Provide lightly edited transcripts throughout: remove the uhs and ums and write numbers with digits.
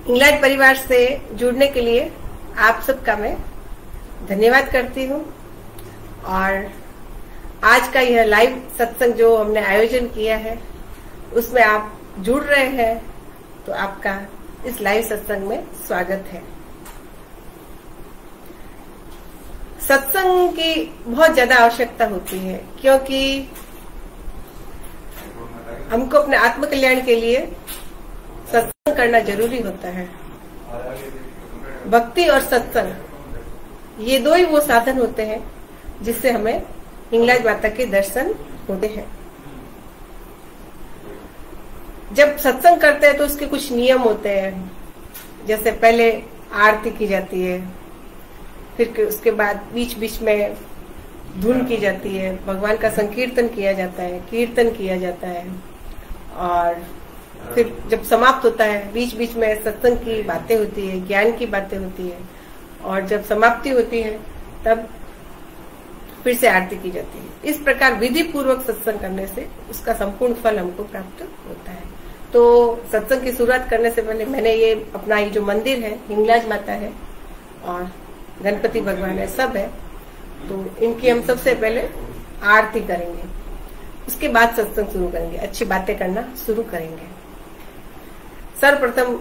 England परिवार से जुड़ने के लिए आप सबका मैं धन्यवाद करती हूँ। और आज का यह लाइव सत्संग जो हमने आयोजन किया है उसमें आप जुड़ रहे हैं, तो आपका इस लाइव सत्संग में स्वागत है। सत्संग की बहुत ज्यादा आवश्यकता होती है, क्योंकि हमको अपने आत्म कल्याण के लिए सत्संग करना जरूरी होता है। भक्ति और सत्संग ये दो ही वो साधन होते हैं जिससे हमें हिंगलाज माता के दर्शन होते हैं। जब सत्संग करते हैं तो उसके कुछ नियम होते हैं, जैसे पहले आरती की जाती है, फिर उसके बाद बीच बीच में धुन की जाती है, भगवान का संकीर्तन किया जाता है, कीर्तन किया जाता है, और फिर जब समाप्त होता है बीच बीच में सत्संग की बातें होती है, ज्ञान की बातें होती है, और जब समाप्ति होती है तब फिर से आरती की जाती है। इस प्रकार विधि पूर्वक सत्संग करने से उसका संपूर्ण फल हमको प्राप्त होता है। तो सत्संग की शुरुआत करने से पहले मैंने ये अपना ये जो मंदिर है, हिंगलाज माता है और गणपति भगवान है, सब है, तो इनकी हम सबसे पहले आरती करेंगे, उसके बाद सत्संग शुरू करेंगे, अच्छी बातें करना शुरू करेंगे। सर्वप्रथम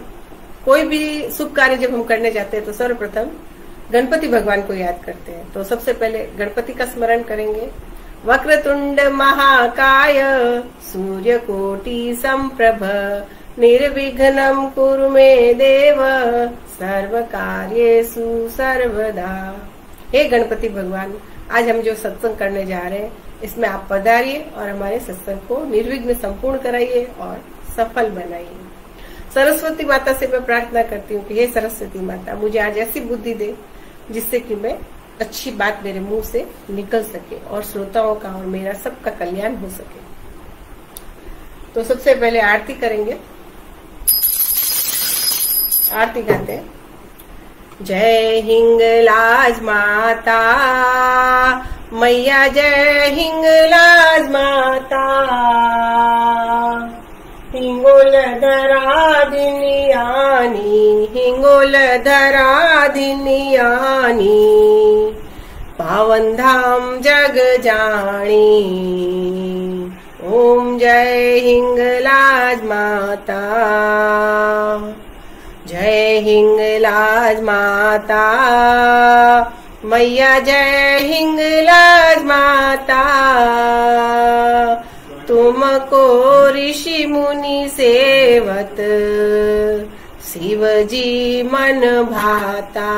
कोई भी शुभ कार्य जब हम करने जाते हैं तो सर्वप्रथम गणपति भगवान को याद करते हैं। तो सबसे पहले गणपति का स्मरण करेंगे। वक्रतुंड महाकाय सूर्यकोटि संप्रभ निर्विघ्नं कुरु मे देव सर्व कार्येषु सर्वदा। हे गणपति भगवान, आज हम जो सत्संग करने जा रहे हैं इसमें आप पधारिए और हमारे सत्संग को निर्विघ्न संपूर्ण कराइए और सफल बनाइए। सरस्वती माता से मैं प्रार्थना करती हूँ कि हे सरस्वती माता, मुझे आज ऐसी बुद्धि दे जिससे कि मैं अच्छी बात मेरे मुंह से निकल सके और श्रोताओं का और मेरा सबका कल्याण हो सके। तो सबसे पहले आरती करेंगे। आरती गाते हैं। जय हिंगलाज माता मैया, जय हिंगलाज माता, हिंगोल धराधिनियानी, हिंगोल धराधिनियानी, पावन धाम जग जानी। ओम जय हिंगलाज माता, जय हिंगलाज माता मैया, जय हिंगलाज माता, तुमको ऋषि मुनि सेवत शिव जी मन भाता।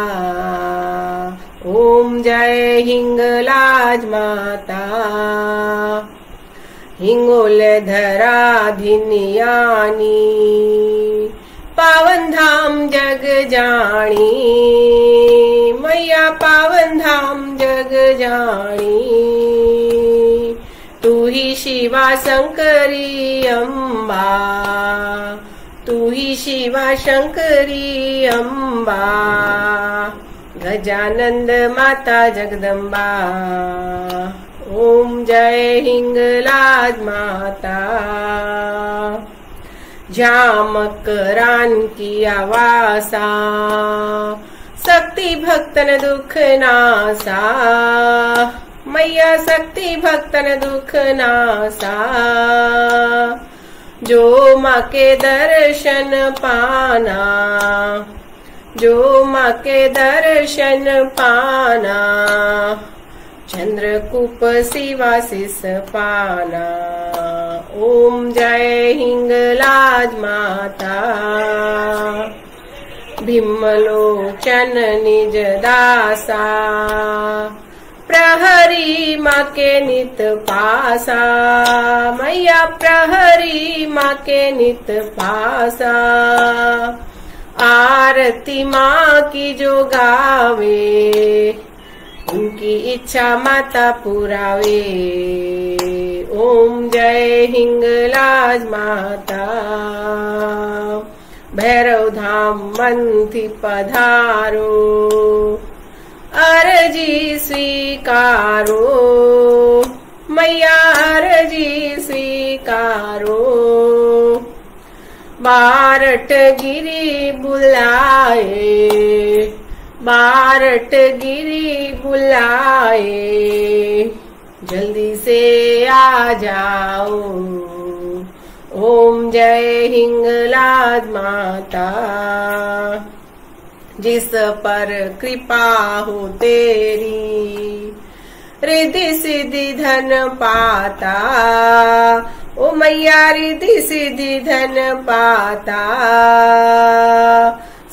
ओम जय हिंगलाज माता, हिंगोल धराधिनियानी, पावन धाम जग जानी, मैया पावन धाम जग जानी। तू ही शिवा शंकरी अम्बा, तू ही शिवा शंकरी अम्बा, गजानंद माता जगदम्बा। ओम जय हिंगलाज माता, जामकरान किया वासा, शक्ति भक्तन दुख नासा, मैया शक्ति भक्तन दुख नासा। जो माँ के दर्शन पाना, जो माँ के दर्शन पाना, चंद्रकूप शिवाशिष पाना। ओम जय हिंगलाज माता, भीमलोचन निज दासा, प्रहरी माँ के नित पासा, मैया प्रहरी माँ के नित पासा। आरती माँ की जो गावे, उनकी इच्छा माता पुरावे। ओम जय हिंगलाज माता, भैरव धाम मंथी पधारो, अर्जी स्वीकारो, मैया अर्जी स्वीकारो। बारठ गिरी बुलाए, बारठ गिरी बुलाए, जल्दी से आ जाओ। ओम जय हिंगलाज माता, जिस पर कृपा हो तेरी, रिद्धि सिद्धि धन पाता। ओ मैया रिद्धि सिद्धि धन पाता,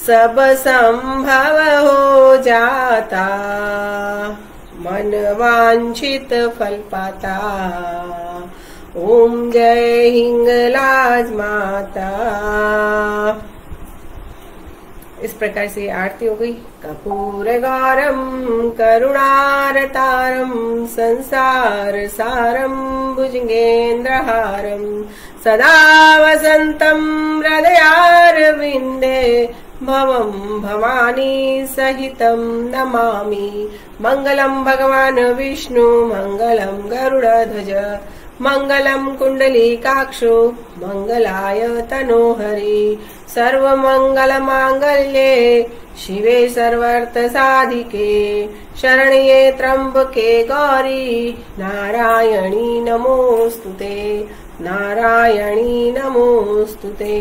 सब संभव हो जाता, मन वांछित फल पाता। ओम जय हिंगलाज माता। इस प्रकार से आरती हो गई। कपूर गौरम करुणारतारम, संसार सारम भुजगेन्द्रहारम, सदा वसंतम हृदयारविंदे, भवम भवानी सहितम नमामि। मंगलम भगवान विष्णु, मंगलम गरुड़ध्वज, मंगलम कुंडलीकाक्षो, मंगलाय तनोहरि। सर्वमंगल मांगल्ये शिवे सर्वार्थ साधिके, शरण्ये त्र्यंबके गौरी, नारायणी नमोस्तुते, नारायणी नमोस्तुते।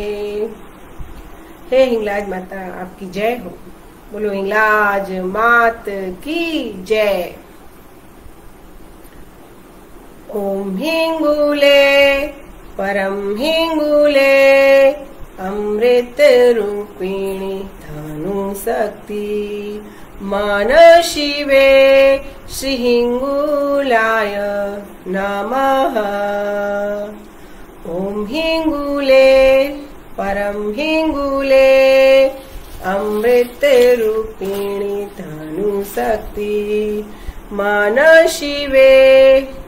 हे हिंगलाज माता आपकी जय हो। बोलो हिंगलाज मात की जय। ओम हिंगुले परम हिंगुले, अमृत रूपिणी धनु शक्ति, मन शिवे श्री हिंगुलाय नमः। ओम हिंगुले परम हिंगुले, अमृत रूपिणी धनु शक्ति, मन शिवे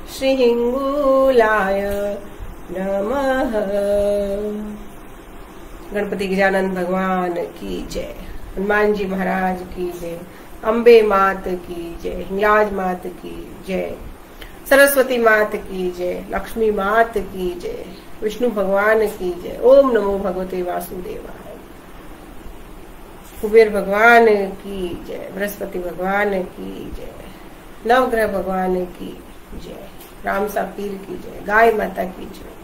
श्री हिंगुलाय नमः। गणपति गजानन भगवान की जय, हनुमान जी महाराज की जय, अम्बे मात की जय, हिंगलाज मात की जय, सरस्वती मात की जय, लक्ष्मी मात की जय, विष्णु भगवान की जय। ओम नमो भगवते वासुदेवाय। कुबेर भगवान की जय, बृहस्पति भगवान की जय, नवग्रह भगवान की जय, रामसा पीर की जय, गाय माता की जय,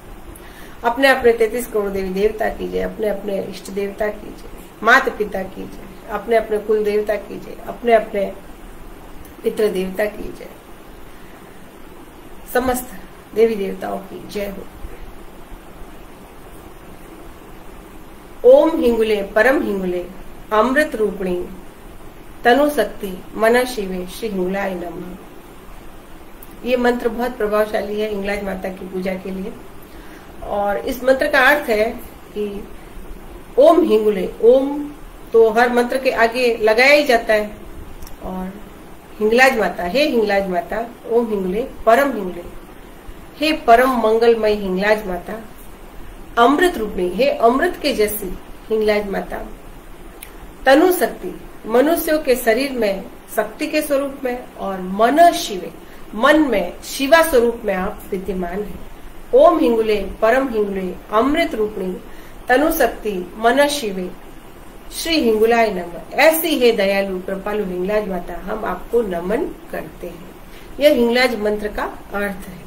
अपने अपने 33 करोड़ देवी देवता की जय, अपने अपने इष्ट देवता की जय, माता पिता की जय, अपने अपने कुल देवता की जय, अपने अपने पितृ देवता की जय, समस्त देवी देवताओं की जय हो। ओम हिंगुले परम हिंगुले, अमृत रूपिणी तनु शक्ति, मन शिवे श्री हिंगलाय नमः। ये मंत्र बहुत प्रभावशाली है हिंगलाज माता की पूजा के लिए। और इस मंत्र का अर्थ है कि ओम हिंगुले, ओम तो हर मंत्र के आगे लगाया ही जाता है। और हिंगलाज माता, हे हिंगलाज माता, ओम हिंगुले परम हिंगुले, हे परम मंगलमय हिंगलाज माता, अमृत रूपिणी, हे अमृत के जैसी हिंगलाज माता, तनु शक्ति, मनुष्यों के शरीर में शक्ति के स्वरूप में, और मन शिवे, मन में शिवा स्वरूप में आप विद्यमान हैं। ओम हिंगुले परम हिंगुले, अमृत रूपिणी तनु शक्ति, मन शिवे श्री हिंगुलाय नमः। ऐसी है दयालु कृपालु हिंगलाज माता, हम आपको नमन करते हैं। यह हिंगलाज मंत्र का अर्थ है।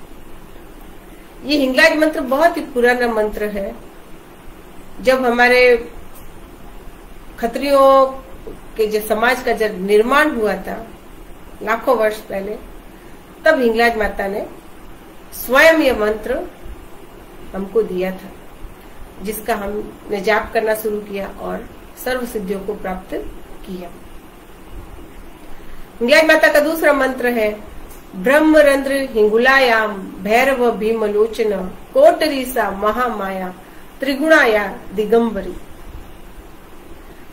ये हिंगलाज मंत्र बहुत ही पुराना मंत्र है। जब हमारे क्षत्रियों के जो समाज का जब निर्माण हुआ था लाखों वर्ष पहले, तब हिंगलाज माता ने स्वयं यह मंत्र हमको दिया था, जिसका हमने जाप करना शुरू किया और सर्व सिद्धियों को प्राप्त किया। हिंगलाज माता का दूसरा मंत्र है ब्रह्मरंध्र हिंगुलायाम भैरव भीमलोचन कोटरीसा महामाया त्रिगुणाया दिगंबरी।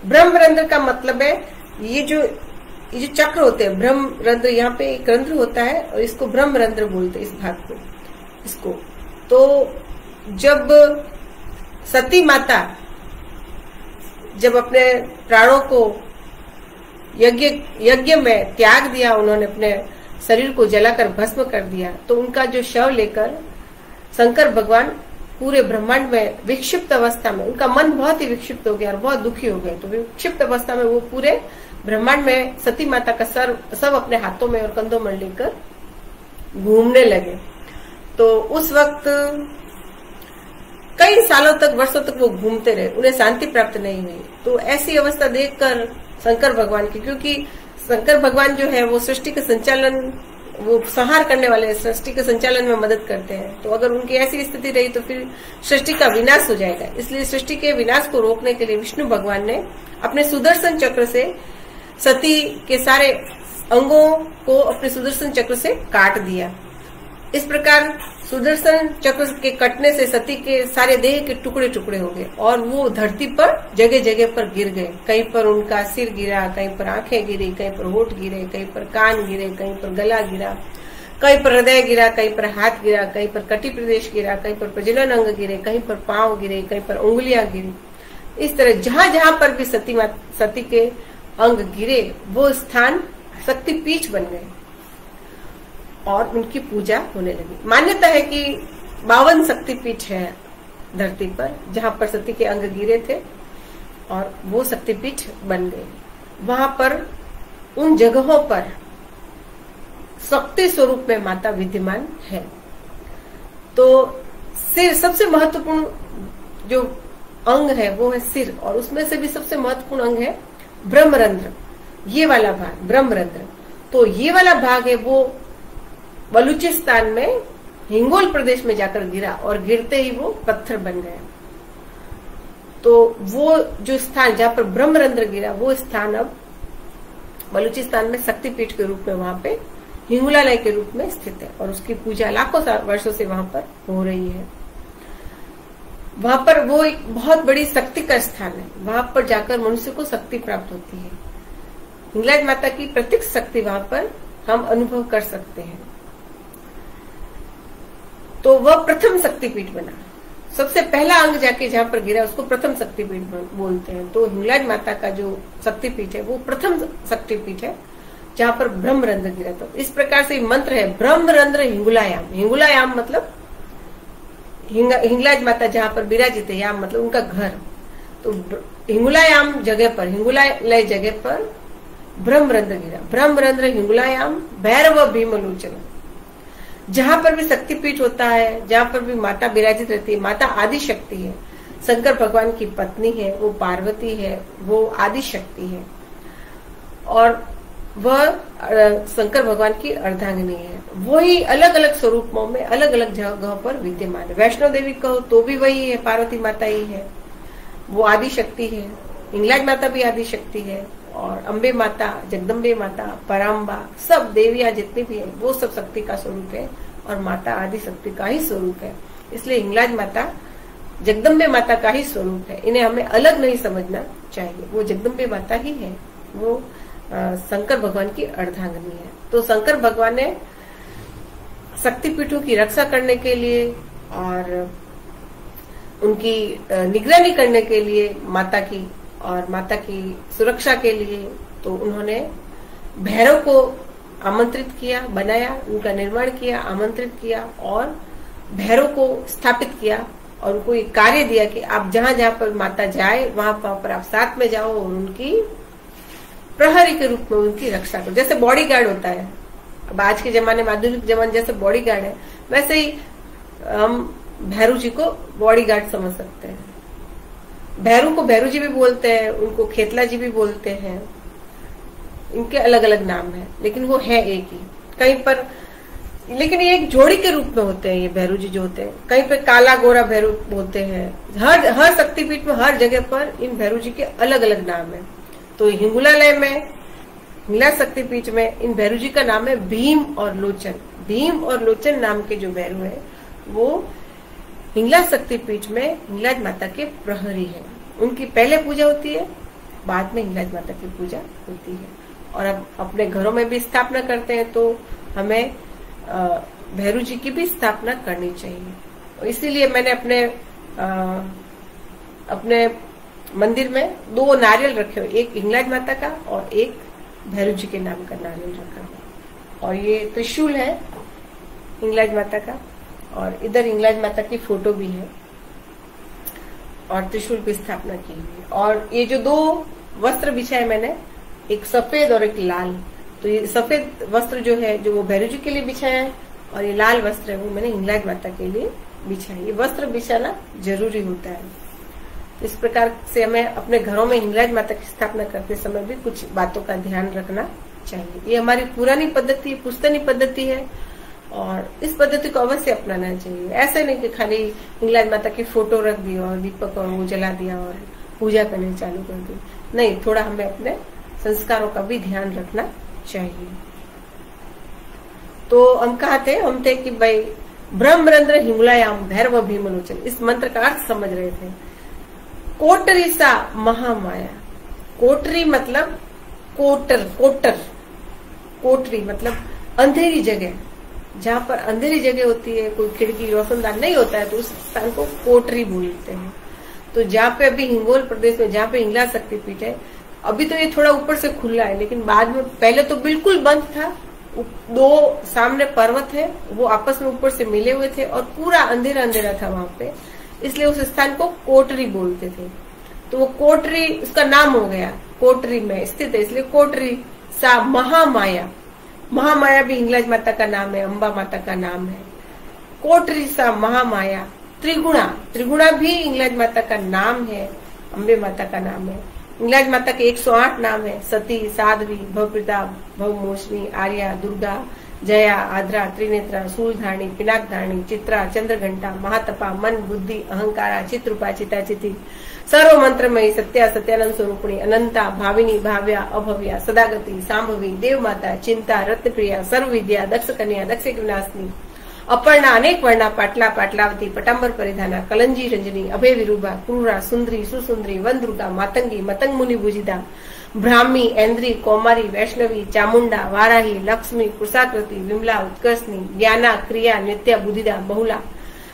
ब्रह्मरंध्र का मतलब है ये जो चक्र होते हैं, ब्रह्मरंध्र, यहाँ पे एक रंध्र होता है और इसको ब्रह्मरंध्र बोलते हैं, इस भाग को, इसको। तो जब सती माता जब अपने प्राणों को यज्ञ में त्याग दिया, उन्होंने अपने शरीर को जलाकर भस्म कर दिया, तो उनका जो शव लेकर शंकर भगवान पूरे ब्रह्मांड में विक्षिप्त अवस्था में, उनका मन बहुत ही विक्षिप्त हो गया और बहुत दुखी हो गए, तो विक्षिप्त अवस्था में वो पूरे ब्रह्मांड में सती माता का सर सब अपने हाथों में और कंधों में लेकर घूमने लगे। तो उस वक्त कई सालों तक, वर्षों तक वो घूमते रहे, उन्हें शांति प्राप्त नहीं हुई। तो ऐसी अवस्था देखकर शंकर भगवान की, क्योंकि शंकर भगवान जो है वो सृष्टि के संचालन, वो संहार करने वाले, सृष्टि के संचालन में मदद करते हैं, तो अगर उनकी ऐसी स्थिति रही तो फिर सृष्टि का विनाश हो जाएगा। इसलिए सृष्टि के विनाश को रोकने के लिए विष्णु भगवान ने अपने सुदर्शन चक्र से सती के सारे अंगों को अपने सुदर्शन चक्र से काट दिया। इस प्रकार सुदर्शन चक्र के कटने से सती के सारे देह के टुकड़े टुकड़े हो गए और वो धरती पर जगह जगह पर गिर गए। कहीं पर उनका सिर गिरा, कहीं पर आंखें गिरी, कहीं पर होठ गिरे, कहीं पर कान गिरे, कहीं पर गला गिरा, कहीं पर हृदय गिरा, कहीं पर हाथ गिरा, कहीं पर कटी प्रदेश गिरा, कहीं पर प्रजनन अंग गिरे, कहीं पर पांव गिरे, कहीं पर उंगलियां गिरी। इस तरह जहां जहां पर भी सती के अंग गिरे वो स्थान शक्तिपीठ बन गए और उनकी पूजा होने लगी। मान्यता है कि 52 शक्तिपीठ है धरती पर जहां पर सती के अंग गिरे थे और वो शक्तिपीठ बन गए। वहां पर उन जगहों पर शक्ति स्वरूप में माता विद्यमान है। तो सिर सबसे महत्वपूर्ण जो अंग है वो है सिर, और उसमें से भी सबसे महत्वपूर्ण अंग है ब्रह्मरंध्र, ये वाला भाग ब्रह्मरंध्र। तो ये वाला भाग है वो बलूचिस्तान में हिंगोल प्रदेश में जाकर गिरा और गिरते ही वो पत्थर बन गया। तो वो जो स्थान जहां पर ब्रह्मरंध्र गिरा वो स्थान अब बलूचिस्तान में शक्तिपीठ के रूप में वहां पे हिंगुलालय के रूप में स्थित है और उसकी पूजा लाखों वर्षों से वहां पर हो रही है। वहां पर वो एक बहुत बड़ी शक्ति का स्थान है, वहां पर जाकर मनुष्य को शक्ति प्राप्त होती है। हिंगलाज माता की प्रत्यक्ष शक्ति वहां पर हम अनुभव कर सकते हैं। तो वह प्रथम शक्तिपीठ बना। सबसे पहला अंग जाके जहां पर गिरा उसको प्रथम शक्तिपीठ बोलते हैं। तो हिंगलाज माता का जो शक्तिपीठ है वो प्रथम शक्तिपीठ है जहां पर ब्रह्मरंध्र गिरा। तो इस प्रकार से मंत्र है ब्रह्मरंध्र हिंगुलायाम। हिंगुलायाम मतलब हिंगलाज माता जहां पर विराजित है, याम मतलब उनका घर। तो हिंगुलायाम जगह पर, हिंगुलालय जगह पर ब्रह्मरंध्र गिरा। ब्रह्मरंध्र हिंगुलायाम भैरव भीमलोचन। जहां पर भी शक्तिपीठ होता है, जहां पर भी माता विराजित रहती है, माता आदि शक्ति है, शंकर भगवान की पत्नी है, वो पार्वती है, वो आदि शक्ति है और वह शंकर भगवान की अर्धांगिनी है। वही अलग अलग स्वरूपों में अलग अलग जगहों पर विद्यमान है। वैष्णो देवी कहो तो भी वही है, पार्वती माता ही है, वो आदि शक्ति है। हिंगलाज माता भी आदि शक्ति है और अम्बे माता, जगदम्बे माता, पराम्बा, सब देवियां जितनी भी है वो सब शक्ति का स्वरूप है और माता आदि शक्ति का ही स्वरूप है। इसलिए हिंगलाज माता जगदम्बे माता का ही स्वरूप है। इन्हें हमें अलग नहीं समझना चाहिए, वो जगदम्बे माता ही है, वो शंकर भगवान की अर्धांगिनी है। तो शंकर भगवान ने शक्तिपीठों की रक्षा करने के लिए और उनकी निगरानी करने के लिए माता की और माता की सुरक्षा के लिए तो उन्होंने भैरव को आमंत्रित किया, बनाया, उनका निर्माण किया, आमंत्रित किया और भैरव को स्थापित किया और उनको एक कार्य दिया कि आप जहां जहां पर माता जाए वहां पर आप साथ में जाओ और उनकी प्रहरी के रूप में उनकी रक्षा करो। जैसे बॉडीगार्ड होता है, अब आज के जमाने में आधुनिक जमाने जैसे बॉडीगार्ड है, वैसे ही हम भैरू जी को बॉडीगार्ड समझ सकते हैं। भैरू को भैरू जी भी बोलते हैं, उनको खेतला जी भी बोलते हैं, इनके अलग अलग नाम है लेकिन वो है एक ही। कहीं पर लेकिन ये एक जोड़ी के रूप में होते हैं ये भैरू जी जो होते हैं। कहीं पे काला गोरा भैरू बोलते हैं। हर शक्तिपीठ में हर जगह पर इन भैरू जी के अलग अलग नाम है। तो हिंगुलालय में, हिंगला शक्तिपीठ में इन भैरू जी का नाम है भीम और लोचन। भीम और लोचन नाम के जो भैरू है वो हिंगला शक्तिपीठ में हिंगलाज माता के प्रहरी है। उनकी पहले पूजा होती है, बाद में हिंगलाज माता की पूजा होती है। और अब अपने घरों में भी स्थापना करते हैं तो हमें भैरू जी की भी स्थापना करनी चाहिए। और इसीलिए मैंने अपने मंदिर में 2 नारियल रखे हुए, एक हिंगलाज माता का और एक भैरू जी के नाम का नारियल रखा हुआ। और ये त्रिशूल है हिंगलाज माता का और इधर हिंगलाज माता की फोटो भी है। और त्रिशूल की स्थापना की हुई। और ये जो 2 वस्त्र बिछाए मैंने, एक सफेद और एक लाल, तो ये सफेद वस्त्र जो है जो वो भैरव जी के लिए बिछाया है, और ये लाल वस्त्र है वो मैंने हिंगलाज माता के लिए बिछाया। ये वस्त्र बिछाना जरूरी होता है। इस प्रकार से हमें अपने घरों में हिंगलाज माता की स्थापना करते समय भी कुछ बातों का ध्यान रखना चाहिए। ये हमारी पुरानी पद्धति, पुश्तनी पद्धति है, और इस पद्धति को अवश्य अपनाना चाहिए। ऐसे नहीं कि खाली हिंगलाज माता की फोटो रख दी और दीपक और वो जला दिया और पूजा करनी चालू कर दी। नहीं, थोड़ा हमें अपने संस्कारों का भी ध्यान रखना चाहिए। तो हम थे कि भाई ब्रह्मरंध्र हिंगुलायाम भैरव भीमलोचन, इस मंत्र का अर्थ समझ रहे थे। कोटरी सा महामाया, कोटरी मतलब कोटरी मतलब अंधेरी जगह, जहाँ पर अंधेरी जगह होती है, कोई खिड़की रोशनदान नहीं होता है, तो उस स्थान को कोटरी बोलते हैं। तो जहाँ पे अभी हिंगोल प्रदेश में जहाँ पे हिंगलाज शक्तिपीठ है, अभी तो ये थोड़ा ऊपर से खुला है, लेकिन बाद में पहले तो बिल्कुल बंद था। 2 सामने पर्वत है, वो आपस में ऊपर से मिले हुए थे और पूरा अंधेरा अंधेरा था वहां पे, इसलिए उस स्थान को कोटरी बोलते थे। तो वो कोटरी उसका नाम हो गया, कोटरी में स्थित है इसलिए कोटरी सा महामाया। महामाया भी हिंगलाज माता का नाम है, अम्बा माता का नाम है। कोटरी सा महामाया त्रिगुणा, त्रिगुणा भी हिंगलाज माता का नाम है, अम्बे माता का नाम है। हिंगलाज माता के 108 नाम है, सती, साध्वी, भवप्रदा, भवमोशनी, आर्या, दुर्गा, जया, आद्रा, त्रिनेत्रा, शूलधारणी, पिनाकधारणी, चित्रा, चंद्रघंटा, महातपा, मन, बुद्धि, अहंकारा, चित्रूपा, चिताचिति, सर्व मंत्रमयी, सत्या, सत्यानंद स्वरूपिणी, अनंता, भाविनी, भाव्या, अभव्या, सदागति, सांभवी, देव माता, चिंता, रत्नप्रिया, सर्व विद्या, दक्ष कन्या, दक्ष विनाशिनी, अपर्णा, अनेक वर्णा, पाटला, पाटलावती, पटंबर परिधाना, कलंजी रंजनी, अभय विरूपा, क्रूरा, सुंदरी, सुसुंदरी, वन दुर्गा, मातंगी, मतंग मुनि भुजिता, ब्राह्मी, ऐन्द्री, कौमारी, वैष्णवी, चामुंडा, वाराही, लक्ष्मी, कुशाकृति, विमला, उत्कर्षणी, ज्ञाना, क्रिया, नित्या, बुद्धिदा, बहुला,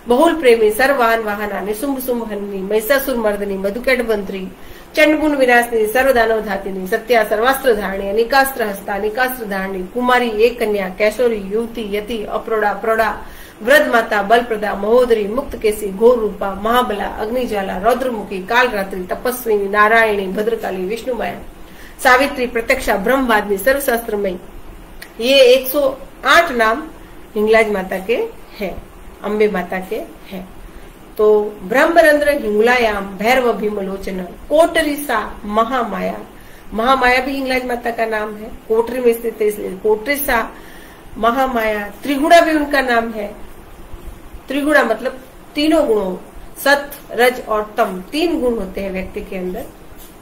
बहुल प्रेमी, सर्ववाहन वाहना, निशुंभ शुंभ हननी, महिषासुर मर्दनी, मधुकैट बंत्री, चंडमुन विनाशिनी, सर्वदानव धातिनी, सत्या, सर्वास्त्र धारणी, अनिकास्त्र हस्ता, अनिकास्त्र धारणी, कुमारी, एक कन्या, कैशोरी, युवती, यति, अप्रौढ़ा, प्रौढ़ा, वृद्ध माता, बलप्रदा, महोदरी, मुक्त केसी, घोर रूपा, महाबला, अग्निज्वाला, रौद्रमुखी, कालरात्रि, तपस्विनी, नारायणी, भद्रकाली, विष्णुमाया, सावित्री, प्रत्यक्षा, ब्रह्मवादिनी, सर्वशास्त्रमयी, ये 108 नाम हिंगलाज माता के हैं, अम्बे माता के हैं। तो ब्रह्मरंध्र हिंगुलायाम भैरव भीमलोचन कोटरी सा महामाया, महामाया भी हिंगलाज माता का नाम है, कोटरी में स्थित है इसलिए कोटरी सा महामाया। त्रिगुणा भी उनका नाम है, त्रिगुणा मतलब तीनों गुणों, सत, रज और तम, 3 गुण होते हैं व्यक्ति के अंदर।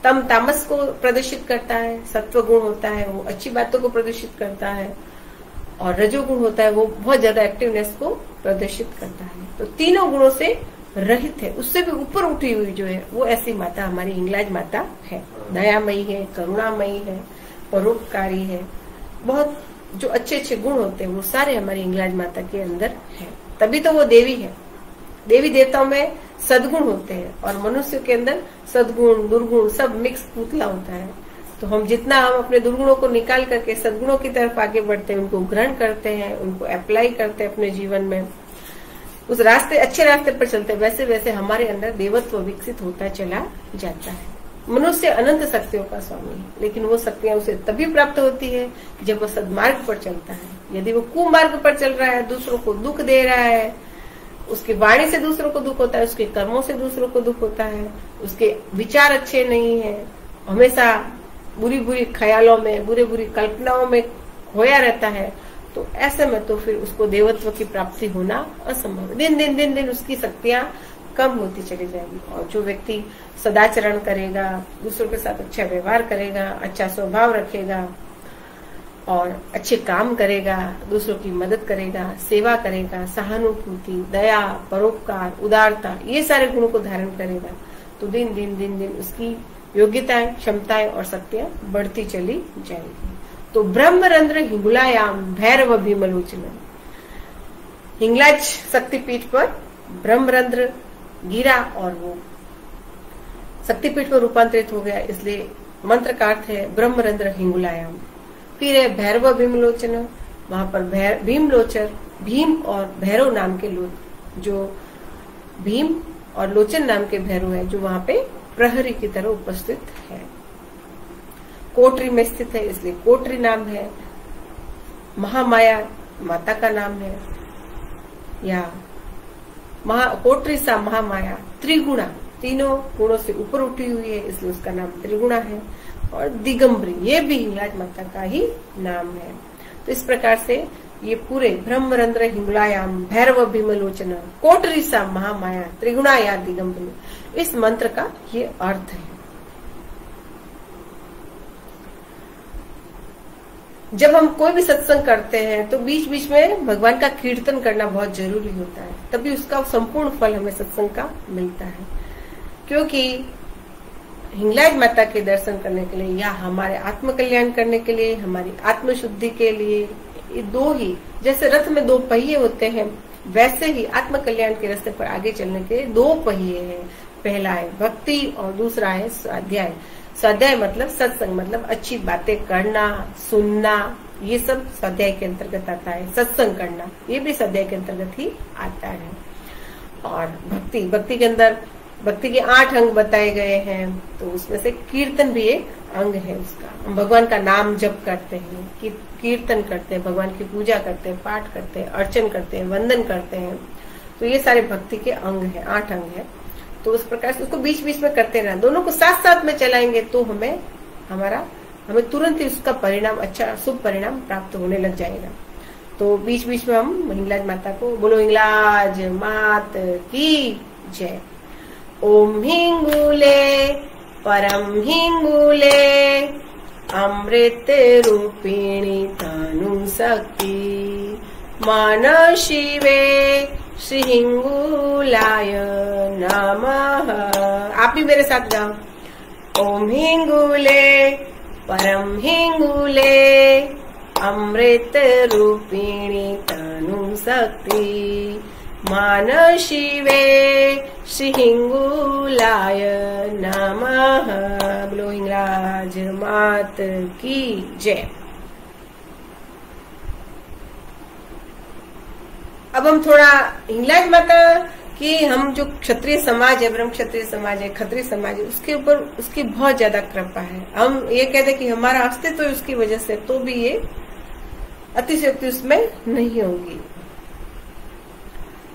तम तामस को प्रदर्शित करता है, सत्व गुण होता है वो अच्छी बातों को प्रदर्शित करता है, और रजोगुण होता है वो बहुत ज्यादा एक्टिवनेस को प्रदर्शित करता है। तो तीनों गुणों से रहित है, उससे भी ऊपर उठी हुई जो है वो ऐसी माता हमारी हिंगलाज माता है। दयामयी है, करुणामयी है, परोपकारी है, बहुत जो अच्छे अच्छे गुण होते हैं वो सारे हमारी हिंगलाज माता के अंदर है। तभी तो वो देवी है। देवी देवताओं में सद्गुण होते हैं और मनुष्य के अंदर सद्गुण दुर्गुण सब मिक्स पुतला होता है। तो हम जितना हम अपने दुर्गुणों को निकाल करके सद्गुणों की तरफ आगे बढ़ते हैं, उनको ग्रहण करते हैं, उनको अप्लाई करते हैं अपने जीवन में, उस रास्ते अच्छे रास्ते पर चलते हैं, वैसे वैसे हमारे अंदर देवत्व विकसित होता चला जाता है। मनुष्य अनंत शक्तियों का स्वामी है, लेकिन वो शक्तियां उसे तभी प्राप्त होती है जब वो सद्मार्ग पर चलता है। यदि वो कुमार्ग पर चल रहा है, दूसरों को दुख दे रहा है, उसकी वाणी से दूसरों को दुख होता है, उसके कर्मों से दूसरों को दुख होता है, उसके विचार अच्छे नहीं है, हमेशा बुरी बुरी ख्यालों में, बुरी बुरी कल्पनाओं में खोया रहता है, तो ऐसे में तो फिर उसको देवत्व की प्राप्ति होना असंभव है। दिन दिन उसकी शक्तियां कम होती चली जाएगी। और जो व्यक्ति सदाचरण करेगा, दूसरों के साथ अच्छा व्यवहार करेगा, अच्छा स्वभाव रखेगा और अच्छे काम करेगा, दूसरों की मदद करेगा, सेवा करेगा, सहानुभूति, दया, परोपकार, उदारता, ये सारे गुणों को धारण करेगा, तो दिन दिन उसकी योग्यताएं, क्षमताएं और शक्तियां बढ़ती चली जाएगी। तो ब्रह्मरंध्र हिंगुलायाम भैरव भीमलोचन, हिंगलाज शक्तिपीठ पर ब्रह्मरंध्र गिरा और वो शक्तिपीठ में रूपांतरित हो गया, इसलिए मंत्र का अर्थ है ब्रह्मरंध्र हिंगुलायाम। फिर है भैरव भीमलोचन, वहां पर भीमलोचर, भीम और भैरव नाम के लोग, जो भीम और लोचन नाम के भैरव है जो वहां पे प्रहरी की तरह उपस्थित है। कोटरी में स्थित है इसलिए कोटरी नाम है। महामाया माता का नाम है, या कोटरी सा महामाया त्रिगुणा, तीनों गुणों से ऊपर उठी हुई है इसलिए उसका नाम त्रिगुणा है। और दिगंबरी ये भी हिंगलाज माता का ही नाम है। तो इस प्रकार से ये पूरे ब्रह्मरंध्र हिंगलायाम भैरव भीमलोचन कोटरी सा महामाया त्रिगुणा या दिगंबरी, इस मंत्र का ये अर्थ है। जब हम कोई भी सत्संग करते हैं तो बीच बीच में भगवान का कीर्तन करना बहुत जरूरी होता है, तभी उसका संपूर्ण फल हमें सत्संग का मिलता है। क्योंकि हिंगलाज माता के दर्शन करने के लिए या हमारे आत्म कल्याण करने के लिए, हमारी आत्म शुद्धि के लिए, ये दो ही, जैसे रथ में दो पहिए होते हैं वैसे ही आत्म कल्याण के रास्ते पर आगे चलने के दो पहिए हैं। पहला है भक्ति और दूसरा है स्वाध्याय। स्वाध्याय मतलब सत्संग, मतलब अच्छी बातें करना, सुनना, ये सब स्वाध्याय के अंतर्गत आता है। सत्संग करना ये भी स्वाध्याय के अंतर्गत ही आता है। और भक्ति के अंदर भक्ति के 8 अंग बताए गए हैं, तो उसमें से कीर्तन भी एक अंग है उसका। हम भगवान का नाम जप करते हैं, कीर्तन करते हैं, भगवान की पूजा करते हैं, पाठ करते हैं, अर्चन करते हैं, वंदन करते हैं, तो ये सारे भक्ति के अंग हैं, 8 अंग है। तो उस प्रकार से उसको बीच बीच में करते रहना, दोनों को साथ साथ में चलाएंगे तो हमें तुरंत ही उसका परिणाम, अच्छा शुभ परिणाम प्राप्त होने लग जाएगा। तो बीच बीच में हम हिंगलाज माता को बोलो हिंगलाज मात की जय। ओम हिंगुले परम हिंगुले अमृत रूपिणी तनु शक्ति मान शिवे श्री हिंगुलाय नमः। आप भी मेरे साथ गाओ। ओम हिंगुले परम हिंगुले अमृत रूपिणी तनु शक्ति मान शिवे श्री हिंगुलाय नमः। बोलो हिंगलाज मात की जय। अब हम थोड़ा हिंगलाज माता की, हम जो क्षत्रिय समाज है, ब्रह्म क्षत्रिय समाज है, खत्रिय समाज है, उसके ऊपर उसकी बहुत ज्यादा कृपा है। हम ये कहते हैं कि हमारा अस्तित्व तो उसकी वजह से, तो भी ये अतिशयोक्ति उसमें नहीं होगी।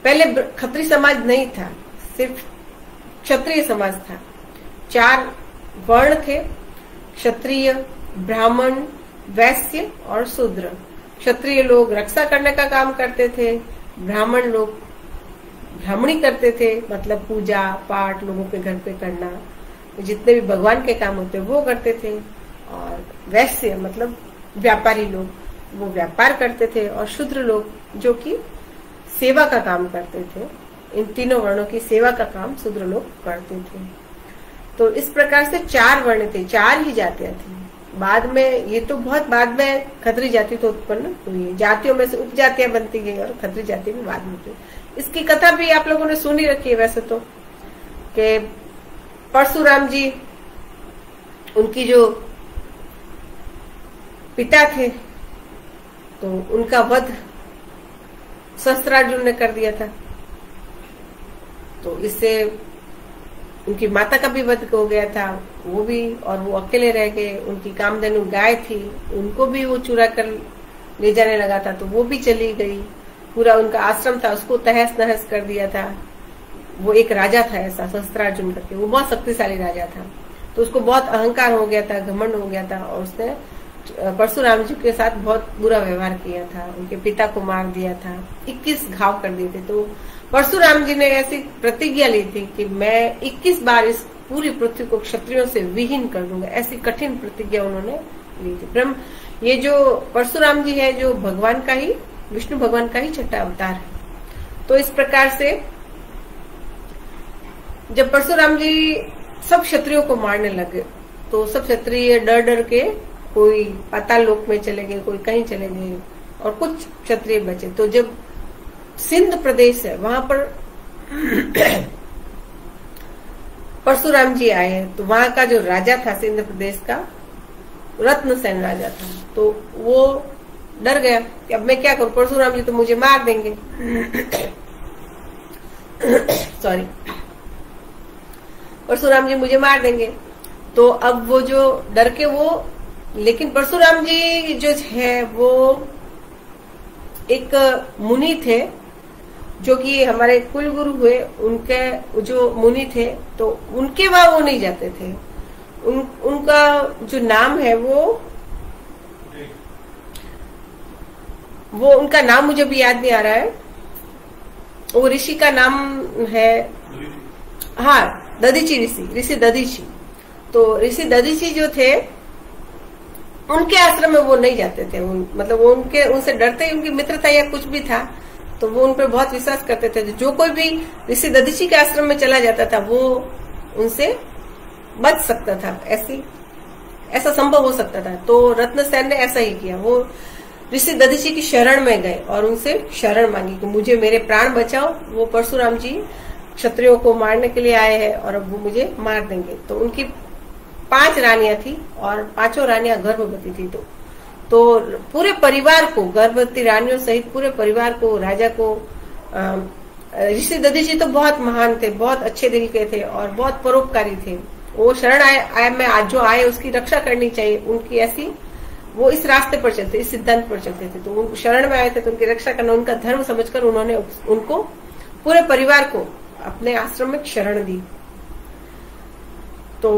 पहले खत्रिय समाज नहीं था, सिर्फ क्षत्रिय समाज था। 4 वर्ण थे, क्षत्रिय, ब्राह्मण, वैश्य और शूद्र। क्षत्रिय लोग रक्षा करने का काम करते थे, ब्राह्मण लोग ब्राह्मणी करते थे, मतलब पूजा पाठ लोगों के घर पे करना, जितने भी भगवान के काम होते वो करते थे। और वैश्य मतलब व्यापारी लोग, वो व्यापार करते थे। और शूद्र लोग जो कि सेवा का काम करते थे। इन तीनों वर्णों की सेवा का काम शूद्र लोग करते थे। तो इस प्रकार से 4 वर्ण थे, 4 ही जातियां थी। बाद में, ये तो बहुत बाद में खत्री जाति तो उत्पन्न हुई है, जातियों में से उपजातियां बनती गई और खत्री जाति में बाद में हुई। इसकी कथा भी आप लोगों ने सुनी रखी है वैसे तो, कि परशुराम जी, उनकी जो पिता थे, तो उनका वध शस्त्रार्जुन ने कर दिया था। तो इससे उनकी माता का भी वध हो गया था, वो भी, और वो अकेले रह गए। उनकी कामधेनु गाय थी, उनको भी वो चुरा कर ले जाने लगा था, तो वो भी चली गई। पूरा उनका आश्रम था उसको तहस नहस कर दिया था। वो एक राजा था ऐसा शस्त्रार्जुन करके, वो बहुत शक्तिशाली राजा था। तो उसको बहुत अहंकार हो गया था, घमंड हो गया था, और उसने परशुराम जी के साथ बहुत बुरा व्यवहार किया था, उनके पिता को मार दिया था, 21 घाव कर दिए थे। तो परशुराम जी ने ऐसी प्रतिज्ञा ली थी कि मैं 21 बार इस पूरी पृथ्वी को क्षत्रियों से विहीन कर दूंगा, ऐसी कठिन प्रतिज्ञा उन्होंने ली थी। ब्रह्म, ये जो परशुराम जी है, जो भगवान का ही, विष्णु भगवान का ही छठा अवतार है। तो इस प्रकार से जब परशुराम जी सब क्षत्रियों को मारने लगे, तो सब क्षत्रिय डर डर के कोई पाताल लोक में चले गए, कोई कहीं चले गए, और कुछ क्षत्रिय बचे। तो जब सिंध प्रदेश है वहां पर परशुराम जी आए, तो वहां का जो राजा था सिंध प्रदेश का, रत्नसेन राजा था, तो वो डर गया कि अब मैं क्या करूं, परशुराम जी तो मुझे मार देंगे। सॉरी। परशुराम जी मुझे मार देंगे। तो अब वो जो डर के वो, लेकिन परशुराम जी जो है वो एक मुनि थे, जो कि हमारे कुल गुरु हुए, उनके जो मुनि थे, तो उनके वहां वो नहीं जाते थे। उनका जो नाम है वो उनका नाम मुझे भी याद नहीं आ रहा है। वो ऋषि का नाम है, हाँ, दधीची ऋषि दधीची। तो ऋषि दधीची जो थे, उनके आश्रम में वो नहीं जाते थे। मतलब वो उनसे डरते, उनकी मित्रता या कुछ भी था, तो वो उन पर बहुत विश्वास करते थे। जो कोई भी ऋषि दधीची के आश्रम में चला जाता था वो उनसे बच सकता था, ऐसा संभव हो सकता था। तो रत्नसेन ने ऐसा ही किया। वो ऋषि दधीची की शरण में गए और उनसे शरण मांगी कि मुझे मेरे प्राण बचाओ। वो परशुराम जी क्षत्रियों को मारने के लिए आए हैं और अब वो मुझे मार देंगे। तो उनकी 5 रानियां थी और 5 रानियां गर्भवती थी। तो पूरे परिवार को, गर्भवती रानियों सहित पूरे परिवार को, राजा को, ऋषि दधीची तो बहुत महान थे, बहुत अच्छे दिल के थे और बहुत परोपकारी थे। वो शरण आए में आज जो आए उसकी रक्षा करनी चाहिए, उनकी ऐसी, वो इस रास्ते पर चलते, इस सिद्धांत पर चलते थे। तो वो शरण में आए थे तो उनकी रक्षा करना उनका धर्म समझकर उन्होंने उनको, पूरे परिवार को अपने आश्रम में शरण दी। तो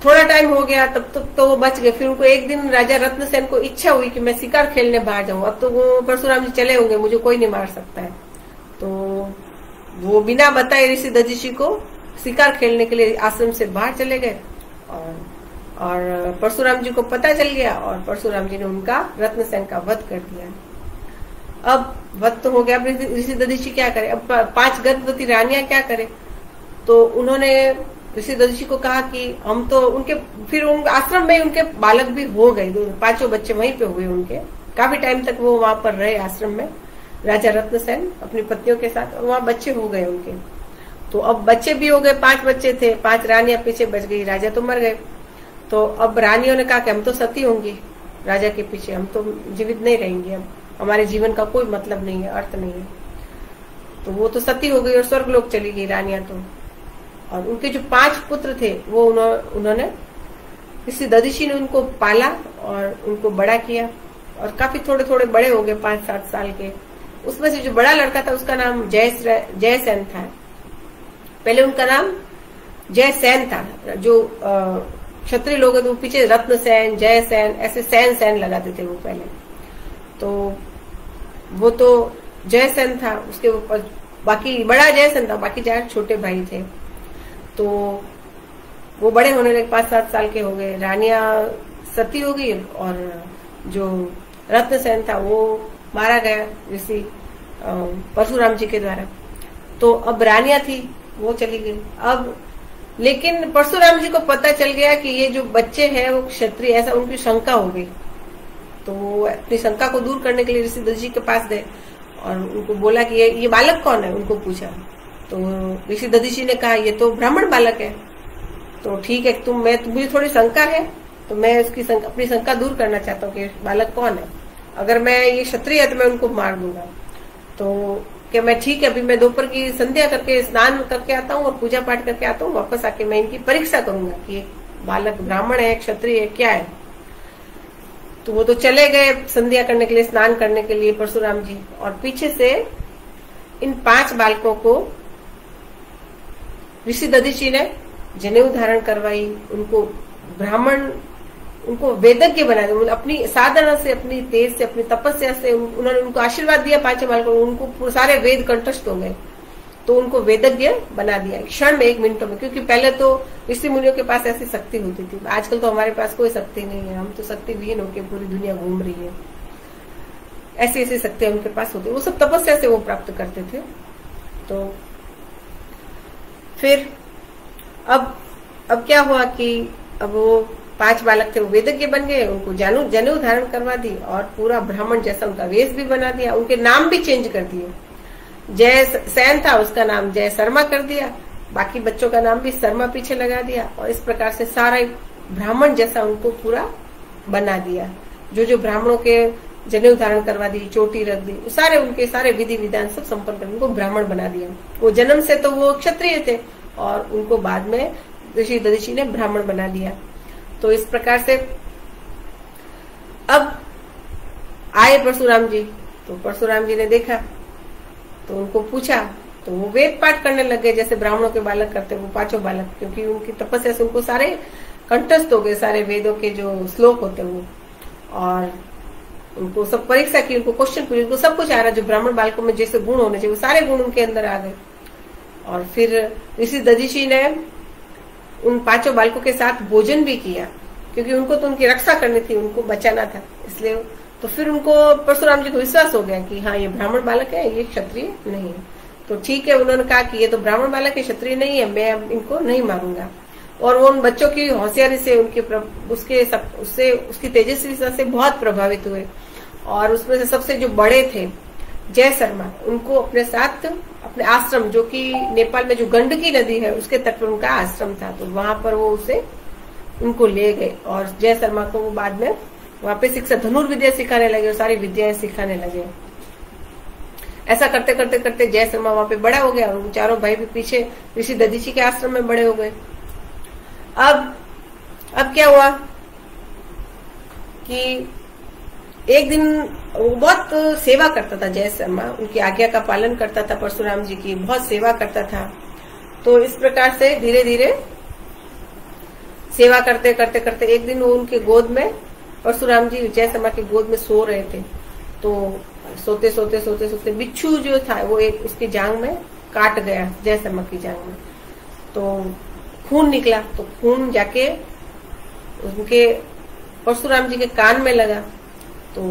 थोड़ा टाइम हो गया, तब तक तो वो बच गए। फिर उनको एक दिन राजा रत्नसेन को इच्छा हुई कि मैं शिकार खेलने बाहर जाऊं। अब तो वो परशुराम जी चले होंगे, मुझे कोई नहीं मार सकता है। तो वो बिना बताए ऋषि दधीची को शिकार खेलने के लिए आश्रम से बाहर चले गए और परशुराम जी को पता चल गया और परशुराम जी ने उनका, रत्नसेन का वध कर दिया। अब वध तो हो गया, अब ऋषि दधीची क्या करे? अब 5 गर्भवती रानियां क्या करे? तो उन्होंने ऋषि दधीची को कहा कि हम तो उनके, फिर उन आश्रम में उनके बालक भी हो गए, 5 बच्चे वहीं पे हुए उनके। काफी टाइम तक वो वहां पर रहे आश्रम में, राजा रत्नसेन अपनी पत्नियों के साथ, और वहां बच्चे हो गए उनके। तो अब बच्चे भी हो गए, 5 बच्चे थे, 5 रानियां पीछे बच गई, राजा तो मर गए। तो अब रानियों ने कहा कि हम तो सती होंगी राजा के पीछे, हम तो जीवित नहीं रहेंगे, अब हमारे जीवन का कोई मतलब नहीं है, अर्थ नहीं है। तो वो तो सती हो गई और स्वर्गलोक चली गई रानियां तो। और उनके जो 5 पुत्र थे वो उन्होंने, ऋषि दधीची ने उनको पाला और उनको बड़ा किया और काफी थोड़े थोड़े बड़े हो गए, 5-7 साल के। उसमें से जो बड़ा लड़का था उसका नाम जयसेन था। पहले उनका नाम जयसेन था। जो क्षत्रिय लोग तो पीछे रत्नसेन, जयसेन, ऐसे सैन लगाते थे वो पहले। तो वो तो जयसेन था, उसके ऊपर बाकी बड़ा जयसेन था, बाकी 4 छोटे भाई थे। तो वो बड़े होने लगे, 5-7 साल के हो गए, रानियां सती हो गई और जो रत्नसेन था वो मारा गया ऋषि परशुराम जी के द्वारा। तो अब रानियां थी वो चली गई। अब लेकिन परशुराम जी को पता चल गया कि ये जो बच्चे हैं वो क्षत्रिय, ऐसा उनकी शंका हो गई। तो वो अपनी शंका को दूर करने के लिए ऋषि दधीची के पास गए और उनको बोला कि ये बालक कौन है, उनको पूछा। तो ऋषि दधीची ने कहा ये तो ब्राह्मण बालक है। तो ठीक है, मुझे थोड़ी शंका है, तो मैं अपनी शंका दूर करना चाहता हूँ कि बालक कौन है। अगर मैं ये क्षत्रिय है तो मैं उनको मार दूंगा। तो कि मैं ठीक है, अभी मैं दोपहर की संध्या करके स्नान करके आता हूँ और पूजा पाठ करके आता हूँ, वापस आके मैं इनकी परीक्षा करूंगा कि बालक ब्राह्मण है, क्षत्रिय है, क्या है। तो वो तो चले गए संध्या करने के लिए, स्नान करने के लिए परशुराम जी, और पीछे से इन 5 बालकों को ऋषि दधीची ने जनेऊ धारण करवाई, उनको ब्राह्मण, उनको वेदज्ञ बना दिया। अपनी साधना से, अपनी तेज से, अपनी तपस्या से उन्होंने उनको आशीर्वाद दिया 5 बालकों को। उनको सारे वेद कंठस्थ हो गए, तो उनको वेदज्ञ बना दिया क्षण में, 1 मिनटों में। क्योंकि पहले तो ऋषि मुनियों के पास ऐसी शक्ति होती थी, आजकल तो हमारे पास कोई शक्ति नहीं है, हम तो शक्ति विहीन होकर पूरी दुनिया घूम रही है। ऐसी ऐसी शक्तियां उनके पास होती, वो सब तपस्या से वो प्राप्त करते थे। तो फिर अब क्या हुआ कि अब वो 5 बालक थे, वो वेदज्ञ बन गए, उनको जनेऊ धारण करवा दी और पूरा ब्राह्मण जैसा उनका वेश भी बना दिया। उनके नाम भी चेंज कर दिए। जय सैन था, उसका नाम जय शर्मा कर दिया, बाकी बच्चों का नाम भी शर्मा पीछे लगा दिया। और इस प्रकार से सारा ब्राह्मण जैसा उनको पूरा बना दिया। जो ब्राह्मणों के जनेऊ धारण करवा दी, चोटी रख दी, सारे उनके सारे विधि विधान सब संपन्न कर उनको ब्राह्मण बना दिया। वो जन्म से तो वो क्षत्रिय थे और उनको बाद में ऋषि दधीचि ने ब्राह्मण बना लिया। तो इस प्रकार से अब आए परशुराम जी, तो परशुराम जी ने देखा तो उनको पूछा, तो वो वेद पाठ करने लग गए जैसे ब्राह्मणों के बालक करते, वो पांचों बालक, क्योंकि उनकी तपस्या से उनको सारे कंठस्थ हो गए, सारे वेदों के जो श्लोक होते वो। और उनको सब परीक्षा की, उनको क्वेश्चन पूछे, उनको सब कुछ आ रहा, जो ब्राह्मण बालकों में जैसे गुण होने चाहिए वो सारे गुण उनके अंदर आ गए। और फिर ऋषि दधीचि ने उन पांचों बालकों के साथ भोजन भी किया, क्योंकि उनको तो उनकी रक्षा करनी थी, उनको बचाना था, इसलिए। तो फिर उनको परशुराम जी को विश्वास हो गया कि हाँ ये ब्राह्मण बालक है, ये क्षत्रिय नहीं है। तो ठीक है, उन्होंने कहा कि ये तो ब्राह्मण बालक है, क्षत्रिय नहीं है, मैं अब इनको नहीं मारूंगा। और वो उन बच्चों की होशियारी से, उसकी तेजस्वी से बहुत प्रभावित हुए। और उसमें से सबसे जो बड़े थे जय शर्मा, उनको अपने साथ अपने आश्रम, जो कि नेपाल में जो गंडकी नदी है उसके तट पर उनका आश्रम था, तो वहां पर वो उनको ले गए। और जय शर्मा को वो बाद में वहां पे शिक्षा धनुर्विद्या सिखाने लगे और सारी विद्याएं सिखाने लगे। ऐसा करते करते करते जय शर्मा वहां पे बड़ा हो गया और चारों भाई भी पीछे ऋषि दधीचि के आश्रम में बड़े हो गए। अब क्या हुआ कि एक दिन वो बहुत सेवा करता था जय शर्मा, उनकी आज्ञा का पालन करता था, परशुराम जी की बहुत सेवा करता था। तो इस प्रकार से धीरे धीरे सेवा करते करते करते एक दिन वो उनके गोद में, परशुराम जी जय शर्मा की गोद में सो रहे थे। तो सोते सोते सोते सोते बिच्छू जो था वो एक उसकी जांग में काट गया, जय शर्मा की जांग में। तो खून निकला, तो खून जाके उनके परशुराम जी के कान में लगा। तो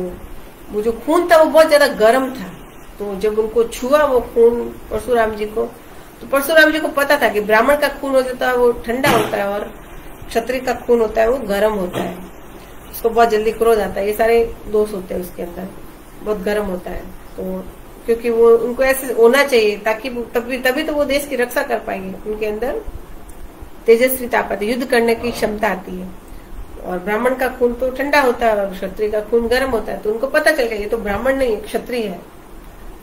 वो जो खून था वो बहुत ज्यादा गर्म था। तो जब उनको छुआ वो खून परशुराम जी को, तो परशुराम जी को पता था कि ब्राह्मण का खून होता है वो ठंडा होता है और क्षत्रिय का खून होता है वो गर्म होता है, उसको बहुत जल्दी क्रोध आता है, ये सारे दोष होते हैं उसके अंदर, बहुत गर्म होता है। तो क्योंकि वो उनको ऐसे होना चाहिए ताकि तभी तो वो देश की रक्षा कर पाएंगे, उनके अंदर तेजस्विता आती है, युद्ध करने की क्षमता आती है। और ब्राह्मण का खून तो ठंडा होता है और क्षत्रिय का खून गर्म होता है। तो उनको पता चल गया ये तो ब्राह्मण नहीं क्षत्रिय है।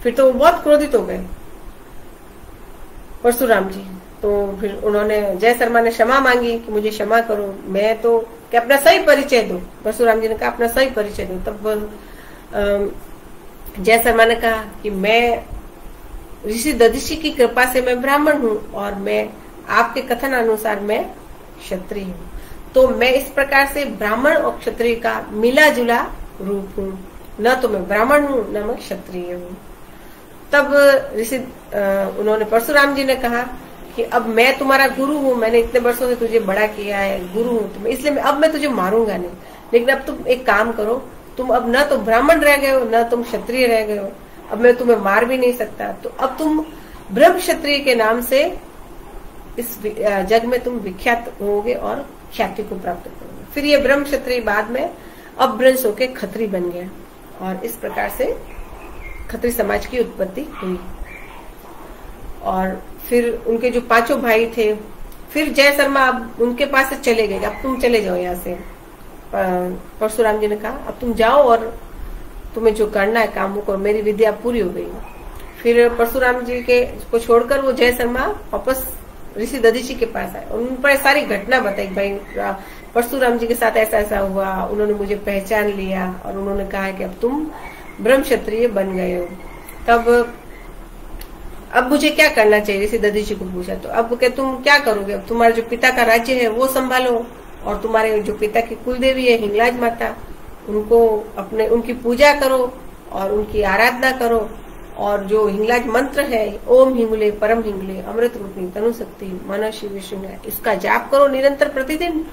फिर तो वो बहुत क्रोधित हो गए परशुराम जी। तो फिर उन्होंने, जय शर्मा ने क्षमा मांगी कि मुझे क्षमा करो, मैं तो कि अपना सही परिचय दो। परशुराम जी ने कहा अपना सही परिचय दो। तब जय शर्मा ने कहा कि मैं ऋषि दधीचि की कृपा से मैं ब्राह्मण हूँ और मैं आपके कथन अनुसार मैं क्षत्रिय हूँ। तो मैं इस प्रकार से ब्राह्मण और क्षत्रिय का मिला जुला रूप हूँ, न तो मैं ब्राह्मण हूँ न मैं क्षत्रिय हूँ। तब उन्होंने परशुराम जी ने कहा कि अब मैं तुम्हारा गुरु हूँ, मैंने इतने वर्षों से तुझे बड़ा किया है, गुरु हूँ तुम्हें, इसलिए अब मैं तुझे मारूंगा नहीं। लेकिन अब तुम एक काम करो, तुम अब न तो ब्राह्मण रह गए हो न तुम क्षत्रिय रह गए हो, अब मैं तुम्हें मार भी नहीं सकता। तो अब तुम ब्रह्म क्षत्रिय के नाम से इस जग में तुम विख्यात होगे और ख्याति को प्राप्त करोगे। फिर ये ब्रह्म क्षत्रिय बाद में अपभ्रंश होकर खत्री बन गया और इस प्रकार से खत्री समाज की उत्पत्ति हुई। और फिर उनके जो पांचों भाई थे, फिर जय शर्मा अब उनके पास से चले गए, अब तुम चले जाओ यहाँ से। परशुराम जी ने कहा अब तुम जाओ और तुम्हें जो करना है काम वो करो, मेरी विद्या पूरी हो गई। फिर परशुराम जी के को छोड़कर वो जय शर्मा वापस ऋषि दधीचि के पास आए और उन पर सारी घटना बताई, भाई परशुराम जी के साथ ऐसा ऐसा हुआ, उन्होंने मुझे पहचान लिया और उन्होंने कहा कि अब तुम ब्रह्म क्षत्रिय बन गए हो। तब अब मुझे क्या करना चाहिए, ऋषि दधीचि को पूछा। तो अब क्या तुम क्या करोगे, अब तुम्हारे जो पिता का राज्य है वो संभालो और तुम्हारे जो पिता की कुलदेवी है हिंगलाज माता, उनकी पूजा करो और उनकी आराधना करो। और जो हिंगलाज मंत्र है ओम हिंगुले परम हिंगुले अमृत रूपी तनु शक्ति मन शिव विष्णु, इसका जाप करो निरंतर प्रतिदिन।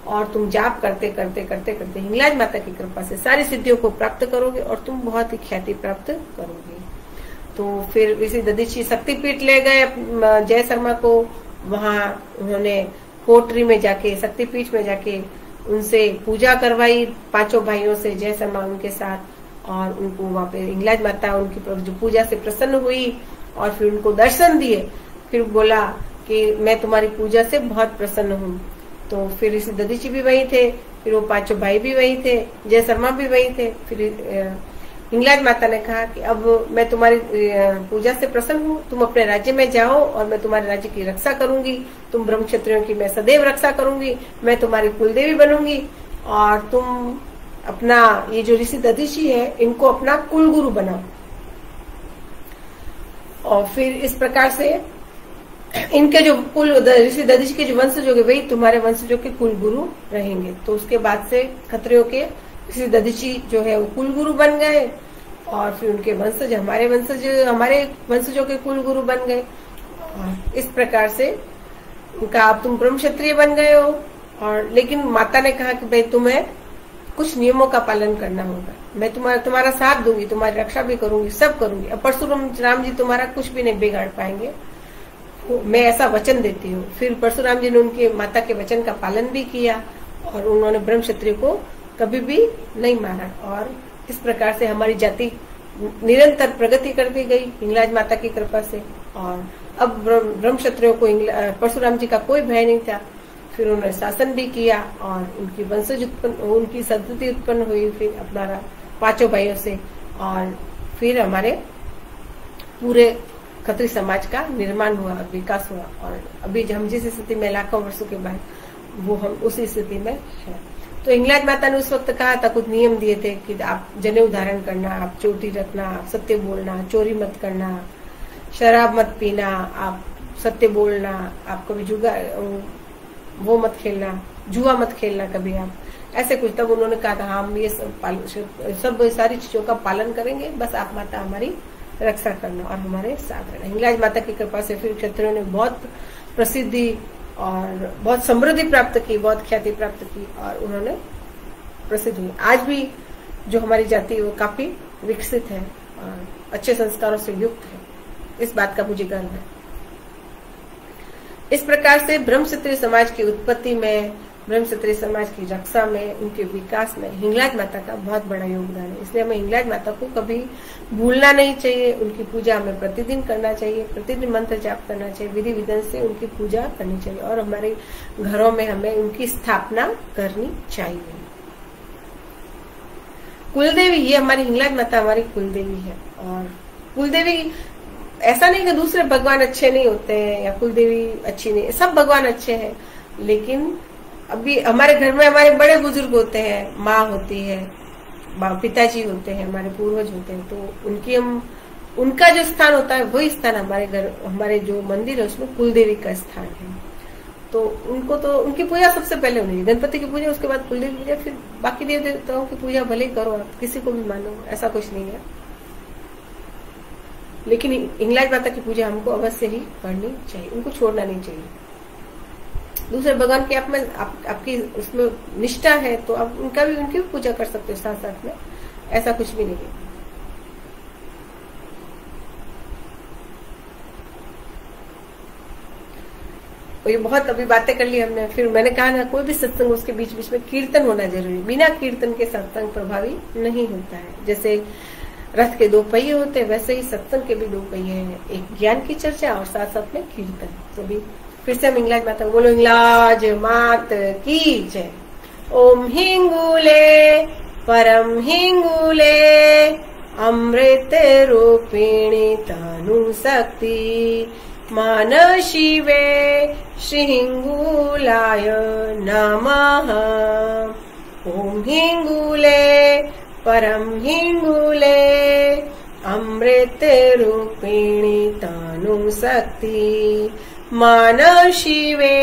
और तुम जाप करते करते करते करते हिंगलाज माता की कृपा से सारी सिद्धियों को प्राप्त करोगे और तुम बहुत ही ख्याति प्राप्त करोगे। तो फिर ऋषि दधीचि शक्तिपीठ ले गए जय शर्मा को। वहां उन्होंने कोटरी में जाके, शक्तिपीठ में जाके उनसे पूजा करवाई पांचों भाइयों से, जय शर्मा उनके साथ। और उनको वहां पे हिंगलाज माता उनकी जो पूजा से प्रसन्न हुई और फिर उनको दर्शन दिए। फिर बोला कि मैं तुम्हारी पूजा से बहुत प्रसन्न हूँ। तो फिर ऋषि दधीचि भी वही थे, फिर वो पांचों भाई भी वही थे, जय शर्मा भी वही थे। फिर हिंगलाज माता ने कहा कि अब मैं तुम्हारी पूजा से प्रसन्न हूँ, तुम अपने राज्य में जाओ और मैं तुम्हारे राज्य की रक्षा करूंगी, तुम ब्रह्म क्षत्रियों की मैं सदैव रक्षा करूंगी, मैं तुम्हारी कुलदेवी बनूंगी और तुम अपना ये जो ऋषि दधीची है इनको अपना कुलगुरु बनाओ। और फिर इस प्रकार से इनके जो कुल ऋषि दधीची के जो वंशज होंगे वही तुम्हारे वंशजों के कुलगुरु रहेंगे। तो उसके बाद से क्षत्रियों के ऋषि दधीची जो है वो कुलगुरु बन गए और फिर उनके वंशज हमारे वंशजों के कुलगुरु बन गए। और इस प्रकार से उनका अब तुम ब्रह्म क्षत्रिय बन गए हो। और लेकिन माता ने कहा कि भाई तुम्हें कुछ नियमों का पालन करना होगा, मैं तुम्हारा साथ दूंगी, तुम्हारी रक्षा भी करूंगी, सब करूंगी। अब परशुराम राम जी तुम्हारा कुछ भी नहीं बिगाड़ पाएंगे, मैं ऐसा वचन देती हूँ। फिर परशुराम जी ने उनके माता के वचन का पालन भी किया और उन्होंने ब्रह्म क्षत्रिय को कभी भी नहीं मारा। और इस प्रकार से हमारी जाति निरंतर प्रगति करती गई हिंगलाज माता की कृपा से। और अब ब्रह्म क्षत्रियों को परशुराम जी का कोई भय नहीं था। फिर उन्होंने शासन भी किया और उनकी वंशज उनकी संतति उत्पन्न हुई फिर अपना 5 भाइयों से। और फिर हमारे पूरे खत्री समाज का निर्माण हुआ, विकास हुआ। और अभी हम जिस स्थिति में लाखों वर्षों के बाद वो हम उसी स्थिति में है। तो हिंगलाज माता ने उस वक्त कहा था, कुछ नियम दिए थे कि आप जनेऊ धारण करना, आप चोटी रखना, आप सत्य बोलना, चोरी मत करना, शराब मत पीना, आप सत्य बोलना, आप कभी जुआ वो मत खेलना, जुआ मत खेलना कभी आप, ऐसे कुछ। तब उन्होंने कहा था हम ये सब सारी चीजों का पालन करेंगे, बस आप माता हमारी रक्षा करना और हमारे साथ रहना। हिंगलाज माता की कृपा से फिर क्षत्रियों ने बहुत प्रसिद्धि और बहुत समृद्धि प्राप्त की, बहुत ख्याति प्राप्त की और उन्होंने प्रसिद्ध हुई। आज भी जो हमारी जाति है वो काफी विकसित है और अच्छे संस्कारों से युक्त है, इस बात का मुझे गर्व है। इस प्रकार से ब्रह्म क्षत्रिय समाज की उत्पत्ति में, ब्रह्म क्षत्रिय समाज की रक्षा में, उनके विकास में हिंगलाज माता का बहुत बड़ा योगदान है। इसलिए हमें हिंगलाज माता को कभी भूलना नहीं चाहिए। उनकी पूजा हमें प्रतिदिन करना चाहिए, प्रतिदिन मंत्र जाप करना चाहिए, विधि विधान से उनकी पूजा करनी चाहिए और हमारे घरों में हमें उनकी स्थापना करनी चाहिए। कुलदेवी, ये हमारी हिंगलाज माता हमारी कुलदेवी है। और कुलदेवी ऐसा नहीं कि दूसरे भगवान अच्छे नहीं होते हैं या कुलदेवी अच्छी नहीं, सब भगवान अच्छे हैं। लेकिन अभी हमारे घर में हमारे बड़े बुजुर्ग होते हैं, माँ होती है, पिताजी होते हैं, हमारे पूर्वज होते हैं, तो उनका जो स्थान होता है वही स्थान हमारे घर, हमारे जो मंदिर है उसमें कुलदेवी का स्थान है। तो उनको तो उनकी पूजा सबसे पहले होनी है, गणपति की पूजा, उसके बाद कुलदेवी पूजा, फिर बाकी देव देवताओं की पूजा भले करो आप, किसी को भी मानो, ऐसा कुछ नहीं है। लेकिन हिंगलाज माता की पूजा हमको अवश्य ही करनी चाहिए, उनको छोड़ना नहीं चाहिए। दूसरे भगवान के आपकी उसमें निष्ठा है तो आप उनकी भी पूजा कर सकते हो साथ साथ में, ऐसा कुछ भी नहीं है। ये बहुत अभी बातें कर ली हमने। फिर मैंने कहा ना, कोई भी सत्संग उसके बीच बीच में कीर्तन होना जरूरी, बिना कीर्तन के सत्संग प्रभावी नहीं होता है। जैसे रथ के 2 पहिए होते हैं वैसे ही सत्संग के भी 2 पहिए हैं, एक ज्ञान की चर्चा और साथ साथ में कीर्तन। तो भी फिर से हम हिंगलाज माता बोलो, हिंगलाज मात की जय। ओम हिंगुले परम हिंगुले अमृत रूपिणी तनु शक्ति मान शिवे श्री हिंगुलाय नमः। ओम हिंगुले परम हिंगुले अमृत रूपिणी तनु शक्ति मान शिवे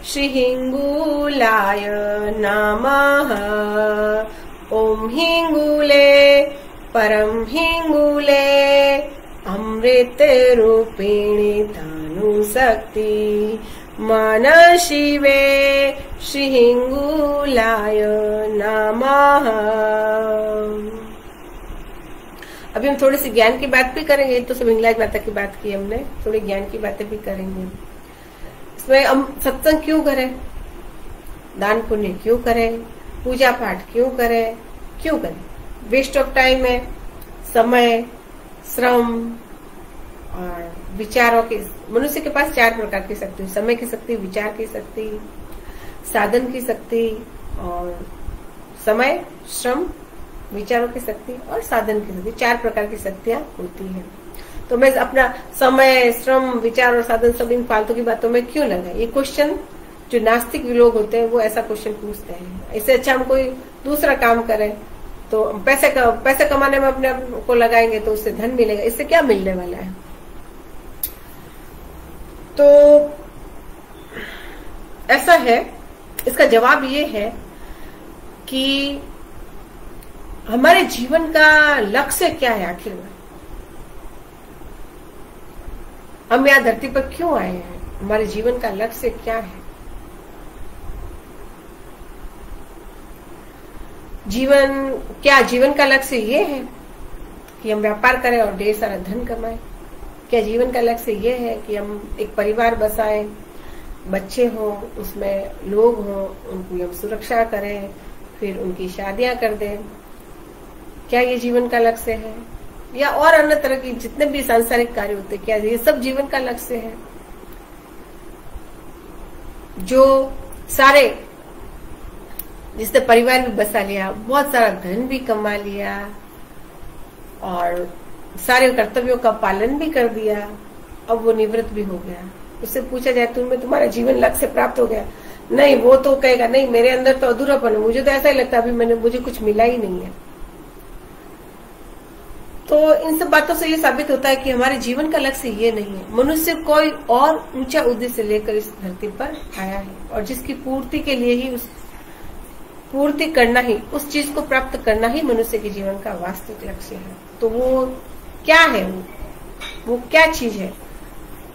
श्री हिंगुलाय नमः। ओम हिंगुले परम हिंगुले अमृत रूपिणी तनु शक्ति मान शिवे श्री हिंगुलाय नमः। अभी हम थोड़ी सी ज्ञान की बात भी करेंगे, तो सब हिंगलाज माता की बात की हमने, थोड़ी ज्ञान की बातें भी करेंगे। इसमें हम सत्संग क्यों करें, दान पुण्य क्यों करें, पूजा पाठ क्यों करें, क्यों करें? वेस्ट ऑफ टाइम है, समय, श्रम और विचारों की। मनुष्य के पास 4 प्रकार की शक्ति, समय की शक्ति, विचार की शक्ति, साधन की शक्ति और समय, श्रम विचारों की शक्ति और साधन की शक्ति, 4 प्रकार की शक्तियां होती हैं। तो मैं अपना समय, श्रम, विचार और साधन सब इन फालतू की बातों में क्यों लगाए? ये क्वेश्चन जो नास्तिक लोग होते हैं वो ऐसा क्वेश्चन पूछते हैं। इससे अच्छा हम कोई दूसरा काम करें, तो पैसे कमाने में अपने आप को लगाएंगे तो उससे धन मिलेगा, इससे क्या मिलने वाला है? तो ऐसा है, इसका जवाब ये है कि हमारे जीवन का लक्ष्य क्या है? आखिर में हम यहाँ धरती पर क्यों आए हैं? हमारे जीवन का लक्ष्य क्या है? जीवन का लक्ष्य ये है कि हम व्यापार करें और ढेर सारा धन कमाएं? क्या जीवन का लक्ष्य ये है कि हम एक परिवार बसाएं, बच्चे हों, उसमें लोग हों, उनकी हम सुरक्षा करें, फिर उनकी शादियां कर दें? क्या ये जीवन का लक्ष्य है? या और अन्य तरह की जितने भी सांसारिक कार्य होते, क्या ये सब जीवन का लक्ष्य है? जो सारे, जिसने परिवार भी बसा लिया, बहुत सारा धन भी कमा लिया और सारे कर्तव्यों का पालन भी कर दिया, अब वो निवृत्त भी हो गया, उससे पूछा जाए तुम्हारा जीवन लक्ष्य प्राप्त हो गया? नहीं, वो तो कहेगा नहीं, मेरे अंदर तो अधूरापन है, मुझे तो ऐसा ही लगता अभी मुझे कुछ मिला ही नहीं है। तो इन सब बातों से ये साबित होता है कि हमारे जीवन का लक्ष्य ये नहीं है। मनुष्य कोई और ऊंचा उद्देश्य लेकर इस धरती पर आया है और जिसकी पूर्ति के लिए ही पूर्ति करना ही, उस चीज को प्राप्त करना ही मनुष्य के जीवन का वास्तविक लक्ष्य है। तो वो क्या है? वो क्या चीज है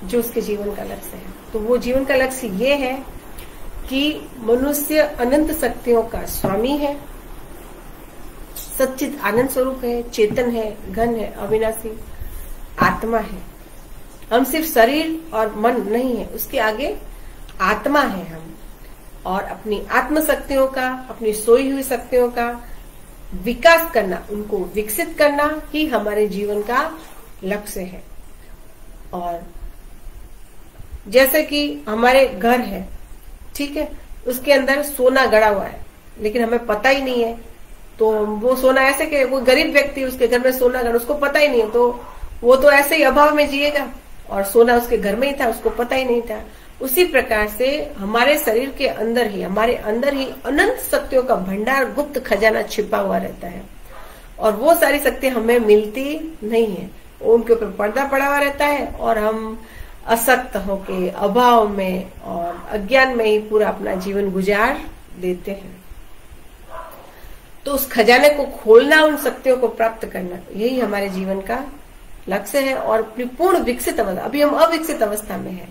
जो उसके जीवन का लक्ष्य है? तो वो जीवन का लक्ष्य ये है कि मनुष्य अनंत शक्तियों का स्वामी है, सच्चित आनंद स्वरूप है, चेतन है, घन है, अविनाशी आत्मा है। हम सिर्फ शरीर और मन नहीं है, उसके आगे आत्मा है हम। और अपनी आत्म शक्तियों का, अपनी सोई हुई शक्तियों का विकास करना, उनको विकसित करना ही हमारे जीवन का लक्ष्य है। और जैसे कि हमारे घर है, ठीक है, उसके अंदर सोना गड़ा हुआ है लेकिन हमें पता ही नहीं है, तो वो सोना ऐसे कि वो गरीब व्यक्ति, उसके घर में सोना गड़ा, उसको पता ही नहीं है, तो वो तो ऐसे ही अभाव में जिएगा और सोना उसके घर में ही था, उसको पता ही नहीं था। उसी प्रकार से हमारे शरीर के अंदर ही, हमारे अंदर ही अनंत शक्तियों का भंडार, गुप्त खजाना छिपा हुआ रहता है और वो सारी शक्ति हमें मिलती नहीं है, उनके ऊपर पर्दा पड़ा हुआ रहता है और हम असक्त होके अभाव में और अज्ञान में ही पूरा अपना जीवन गुजार देते हैं। तो उस खजाने को खोलना, उन शक्तियों को प्राप्त करना, यही हमारे जीवन का लक्ष्य है। और अपनी पूर्ण विकसित अवस्था, अभी हम अविकसित अवस्था में है,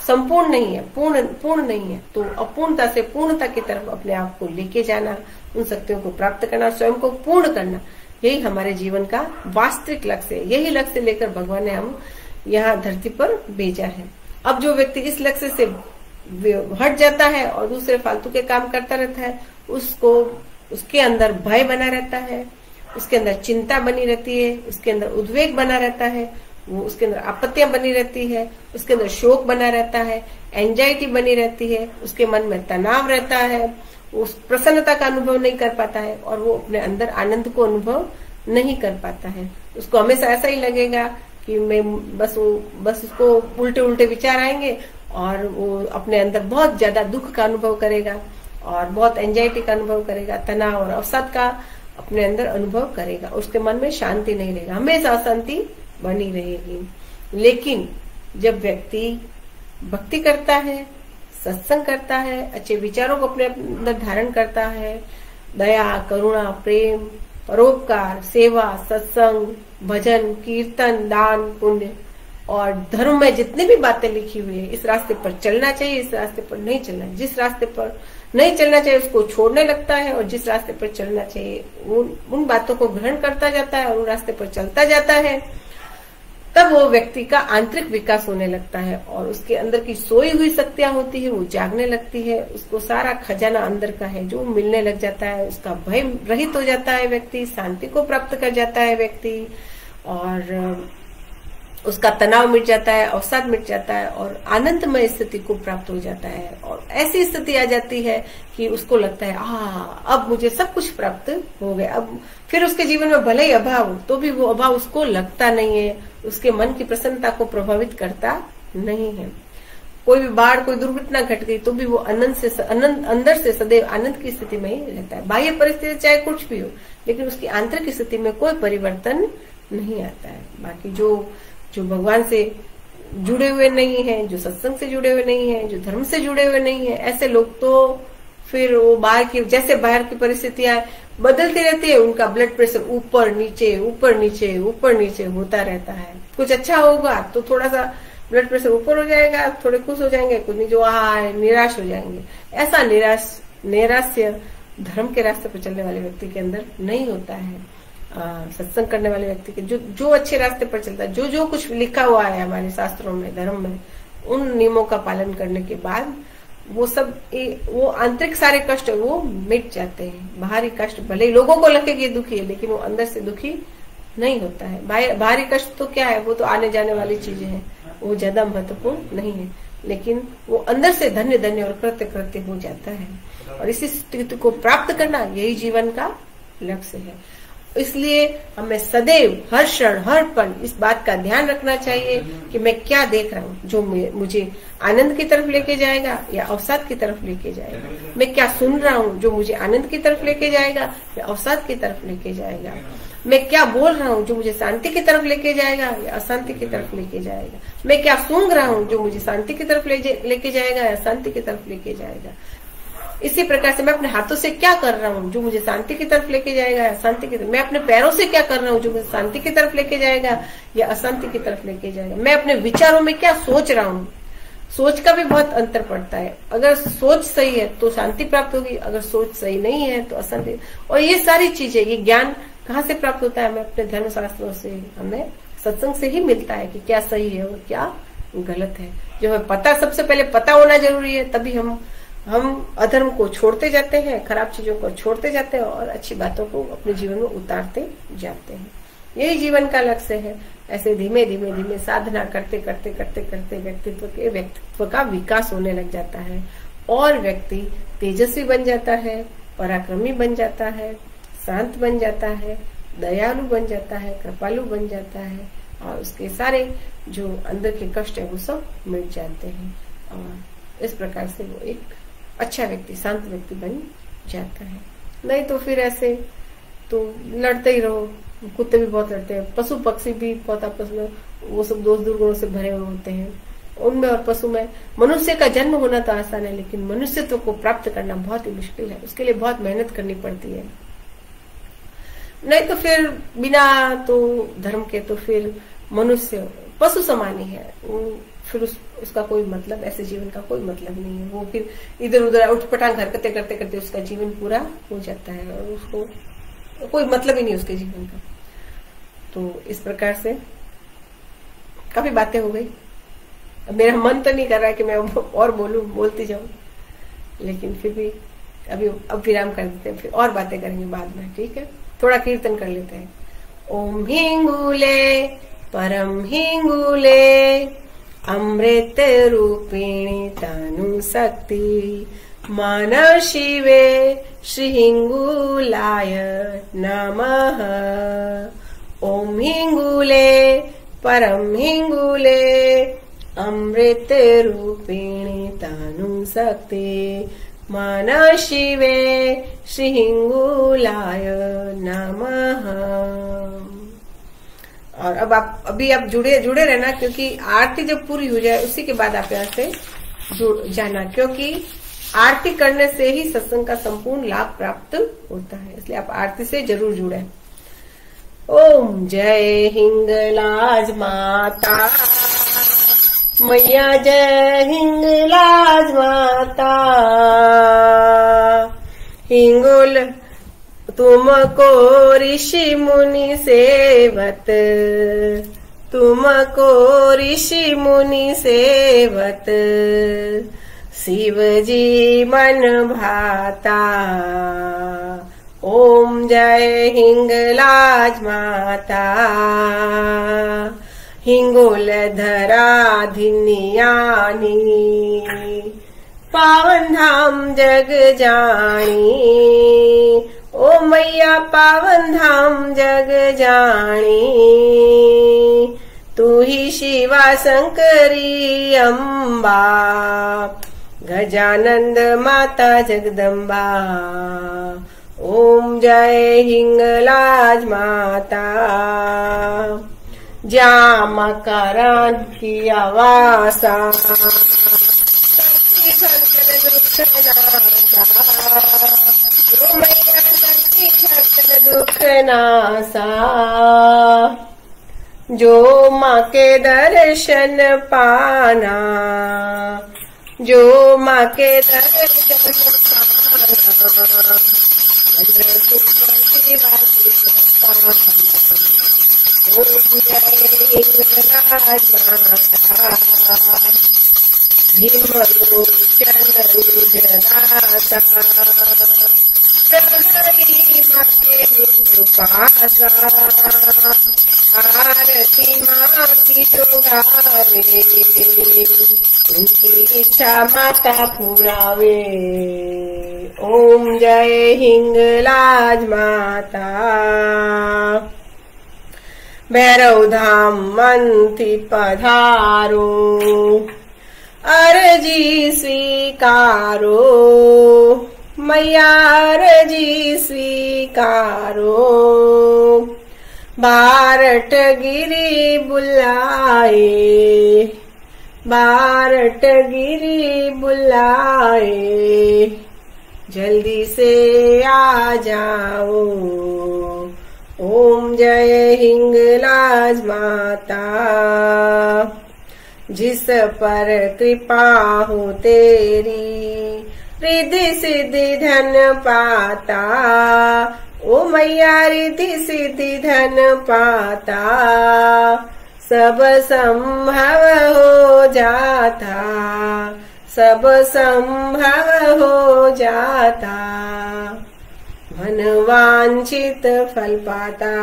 संपूर्ण नहीं है, पूर्ण नहीं है, तो अपूर्णता से पूर्णता की तरफ अपने आप को लेके जाना, उन शक्तियों को प्राप्त करना, स्वयं को पूर्ण करना, यही हमारे जीवन का वास्तविक लक्ष्य है। यही लक्ष्य लेकर भगवान ने हम यहाँ धरती पर भेजा है। अब जो व्यक्ति इस लक्ष्य से हट जाता है और दूसरे फालतू के काम करता रहता है, उसके अंदर भय बना रहता है, उसके अंदर चिंता बनी रहती है, उसके अंदर उद्वेग बना रहता है, वो उसके अंदर आपत्तियां बनी रहती है, उसके अंदर शोक बना रहता है, एंजाइटी बनी रहती है, उसके मन में तनाव रहता है, उस प्रसन्नता का अनुभव नहीं कर पाता है और वो अपने अंदर आनंद को अनुभव नहीं कर पाता है। उसको हमेशा ऐसा ही लगेगा कि मैं बस उसको उल्टे उल्टे विचार आएंगे और वो अपने अंदर बहुत ज्यादा दुख का अनुभव करेगा और बहुत एंजाइटी का अनुभव करेगा, तनाव और अवसाद का अपने अंदर अनुभव करेगा। उसके मन में शांति नहीं रहेगा, हमेशा अशांति बनी रहेगी। लेकिन जब व्यक्ति भक्ति करता है, सत्संग करता है, अच्छे विचारों को अपने अंदर धारण करता है, दया, करुणा, प्रेम, परोपकार, सेवा, सत्संग, भजन, कीर्तन, दान, पुण्य और धर्म में जितनी भी बातें लिखी हुई है, इस रास्ते पर चलना चाहिए, इस रास्ते पर नहीं चलना, जिस रास्ते पर नहीं चलना चाहिए उसको छोड़ने लगता है और जिस रास्ते पर चलना चाहिए उन बातों को ग्रहण करता जाता है और उन रास्ते पर चलता जाता है, तब वो व्यक्ति का आंतरिक विकास होने लगता है और उसके अंदर की सोई हुई शक्तियां होती है वो जागने लगती है, उसको सारा खजाना अंदर का है जो मिलने लग जाता है, उसका भय रहित हो जाता है व्यक्ति, शांति को प्राप्त कर जाता है व्यक्ति और उसका तनाव मिट जाता है, अवसाद मिट जाता है और आनंदमय स्थिति को प्राप्त हो जाता है। और ऐसी स्थिति आ जाती है कि उसको लगता है अब मुझे सब कुछ प्राप्त हो गया। अब फिर उसके जीवन में भले ही अभाव हो तो भी वो अभाव उसको लगता नहीं है, उसके मन की प्रसन्नता को प्रभावित करता नहीं है। कोई भी बाढ़, कोई दुर्घटना घट गई तो भी वो अंदर से सदैव आनंद की स्थिति में ही रहता है। बाह्य परिस्थिति चाहे कुछ भी हो, लेकिन उसकी आंतरिक स्थिति में कोई परिवर्तन नहीं आता है। बाकी जो भगवान से जुड़े हुए नहीं है, जो सत्संग से जुड़े हुए नहीं है, जो धर्म से जुड़े हुए नहीं है, ऐसे लोग तो फिर वो बाहर की परिस्थितियां बदलती रहती है, उनका ब्लड प्रेशर ऊपर नीचे ऊपर नीचे ऊपर नीचे होता रहता है। कुछ अच्छा होगा तो थोड़ा सा ब्लड प्रेशर ऊपर हो जाएगा, थोड़े खुश हो जाएंगे, कुछ नहीं जो निराश हो जाएंगे। ऐसा नैराश्य धर्म के रास्ते पर चलने वाले व्यक्ति के अंदर नहीं होता है। सत्संग करने वाले व्यक्ति के जो अच्छे रास्ते पर चलता है, जो कुछ लिखा हुआ है हमारे शास्त्रों में, धर्म में, उन नियमों का पालन करने के बाद वो आंतरिक सारे कष्ट वो मिट जाते हैं। बाहरी कष्ट भले ही लोगों को लगे कि दुखी है, लेकिन वो अंदर से दुखी नहीं होता है। बाहरी कष्ट तो क्या है, वो तो आने जाने वाली चीजें हैं, वो ज्यादा महत्वपूर्ण नहीं है, लेकिन वो अंदर से धन्य और कृत्य हो जाता है। और इसी स्थिति को प्राप्त करना यही जीवन का लक्ष्य है। इसलिए हमें सदैव हर क्षण हर पल इस बात का ध्यान रखना चाहिए कि मैं क्या देख रहा हूँ जो मुझे आनंद की तरफ लेके जाएगा या अवसाद की तरफ लेके जाएगा। मैं क्या सुन रहा हूँ जो मुझे आनंद की तरफ लेके जाएगा या अवसाद की तरफ लेके जाएगा। मैं क्या बोल रहा हूँ जो मुझे शांति की तरफ लेके जाएगा या अशांति की तरफ लेके जाएगा। मैं क्या सूंघ रहा हूँ जो मुझे शांति की तरफ लेके जाएगा या शांति की तरफ लेके जाएगा। इसी प्रकार से मैं अपने हाथों से क्या कर रहा हूँ जो मुझे शांति की तरफ लेके जाएगा या अशांति की तरफ। मैं अपने पैरों से क्या कर रहा हूँ जो मुझे शांति की तरफ लेके जाएगा या अशांति की तरफ लेके जाएगा। मैं अपने विचारों में क्या सोच रहा हूँ। सोच का भी बहुत अंतर पड़ता है। अगर सोच सही है तो शांति प्राप्त होगी, अगर सोच सही नहीं है तो अशांति। और ये सारी चीजें, ये ज्ञान कहाँ से प्राप्त होता है? हमें अपने धर्म शास्त्रों से, हमें सत्संग से ही मिलता है कि क्या सही है और क्या गलत है। जो हमें पता, सबसे पहले पता होना जरूरी है, तभी हम अधर्म को छोड़ते जाते हैं, खराब चीजों को छोड़ते जाते हैं और अच्छी बातों को अपने जीवन में उतारते जाते हैं। यही जीवन का लक्ष्य है। ऐसे धीमे धीमे साधना करते व्यक्तित्व का विकास होने लग जाता है और व्यक्ति तेजस्वी बन जाता है, पराक्रमी बन जाता है, शांत बन जाता है, दयालु बन जाता है, कृपालु बन जाता है और उसके सारे जो अंदर के कष्ट है वो सब मिट जाते हैं और इस प्रकार से वो एक अच्छा व्यक्ति, शांत व्यक्ति बन जाता है। नहीं तो फिर ऐसे तो लड़ते ही रहो। कुत्ते भी बहुत लड़ते हैं, पशु पक्षी भी बहुत आपस में वो सब दोष दुर्गुणों से भरे हुए होते हैं। उनमें और पशु में मनुष्य का जन्म होना तो आसान है, लेकिन मनुष्यत्व को प्राप्त करना बहुत ही मुश्किल है। उसके लिए बहुत मेहनत करनी पड़ती है। नहीं तो फिर बिना तो धर्म के तो फिर मनुष्य पशु समान ही है। फिर उसका कोई मतलब, ऐसे जीवन का कोई मतलब नहीं है। वो फिर इधर उधर उठपटांग हरकतें करते करते उसका जीवन पूरा हो जाता है और उसको कोई मतलब ही नहीं उसके जीवन का। तो इस प्रकार से काफी बातें हो गई। अब मेरा मन तो नहीं कर रहा है कि मैं और बोलती जाऊं, लेकिन फिर भी अब विराम कर देते हैं, फिर और बातें करेंगे बाद में। ठीक है, थोड़ा कीर्तन कर लेते हैं। ओम हिंगुले परम हिंगुले अमृत रूपिणी तनु शक्ति मानव शिवे श्री हिंगुलाय नमः। ओम हिंगुले परम हिंगुले अमृत रूपिणी तनु शक्ति मानव शिवे श्री हिंगुलाय नमः। और अब आप जुड़े रहना, क्योंकि आरती जब पूरी हो जाए उसी के बाद आप यहाँ से जुड़ जाना, क्योंकि आरती करने से ही सत्संग का संपूर्ण लाभ प्राप्त होता है। इसलिए आप आरती से जरूर जुड़े। ओम जय हिंगलाज माता मैया, जय हिंगलाज माता। हिंगुल तुमको ऋषि मुनि सेवत, तुमको ऋषि मुनि सेवत, शिव जी मन भाता। ओम जय हिंगलाज माता। हिंगोल धरा धिनियानी, पावन धाम जग जानी। ओ मैया पावन धाम जग जानी, तू ही शिवा शंकरी अम्बा, गजानंद माता जगदम्बा। ओम जय हिंगलाज माता। जामकरण की आवासा, मैया शक्ति भक्तन दुख नासा। जो माँ के दर्शन पाना, जो माँ के दर्शन पाना, ओम जय हिंगलाज माता। भीमलोचन निजदाता, प्रहरी माँ के निपासा। आरती माँ की जो गावे, उनकी इच्छा माता पुरावे। ओम जय हिंगलाज माता। भैरव धाम मंथी पधारो, अर्जी स्वीकारो। मैया अर्जी स्वीकारो। बारट गिरी बुलाए, बारट गिरी बुलाए। जल्दी से आ जाओ। ओम जय हिंगलाज माता। जिस पर कृपा हो तेरी, रिद्धि सिद्धि धन पाता। ओ मैया रिद्धि सिद्धि धन पाता। सब संभव हो जाता, सब संभव हो जाता। मनवांछित फल पाता।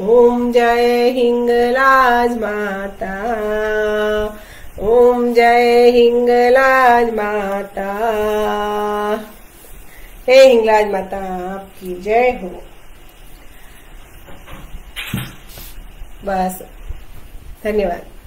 ओम जय हिंगलाज माता। ओम जय हिंगलाज माता। हे हिंगलाज माता आपकी जय हो। बस, धन्यवाद।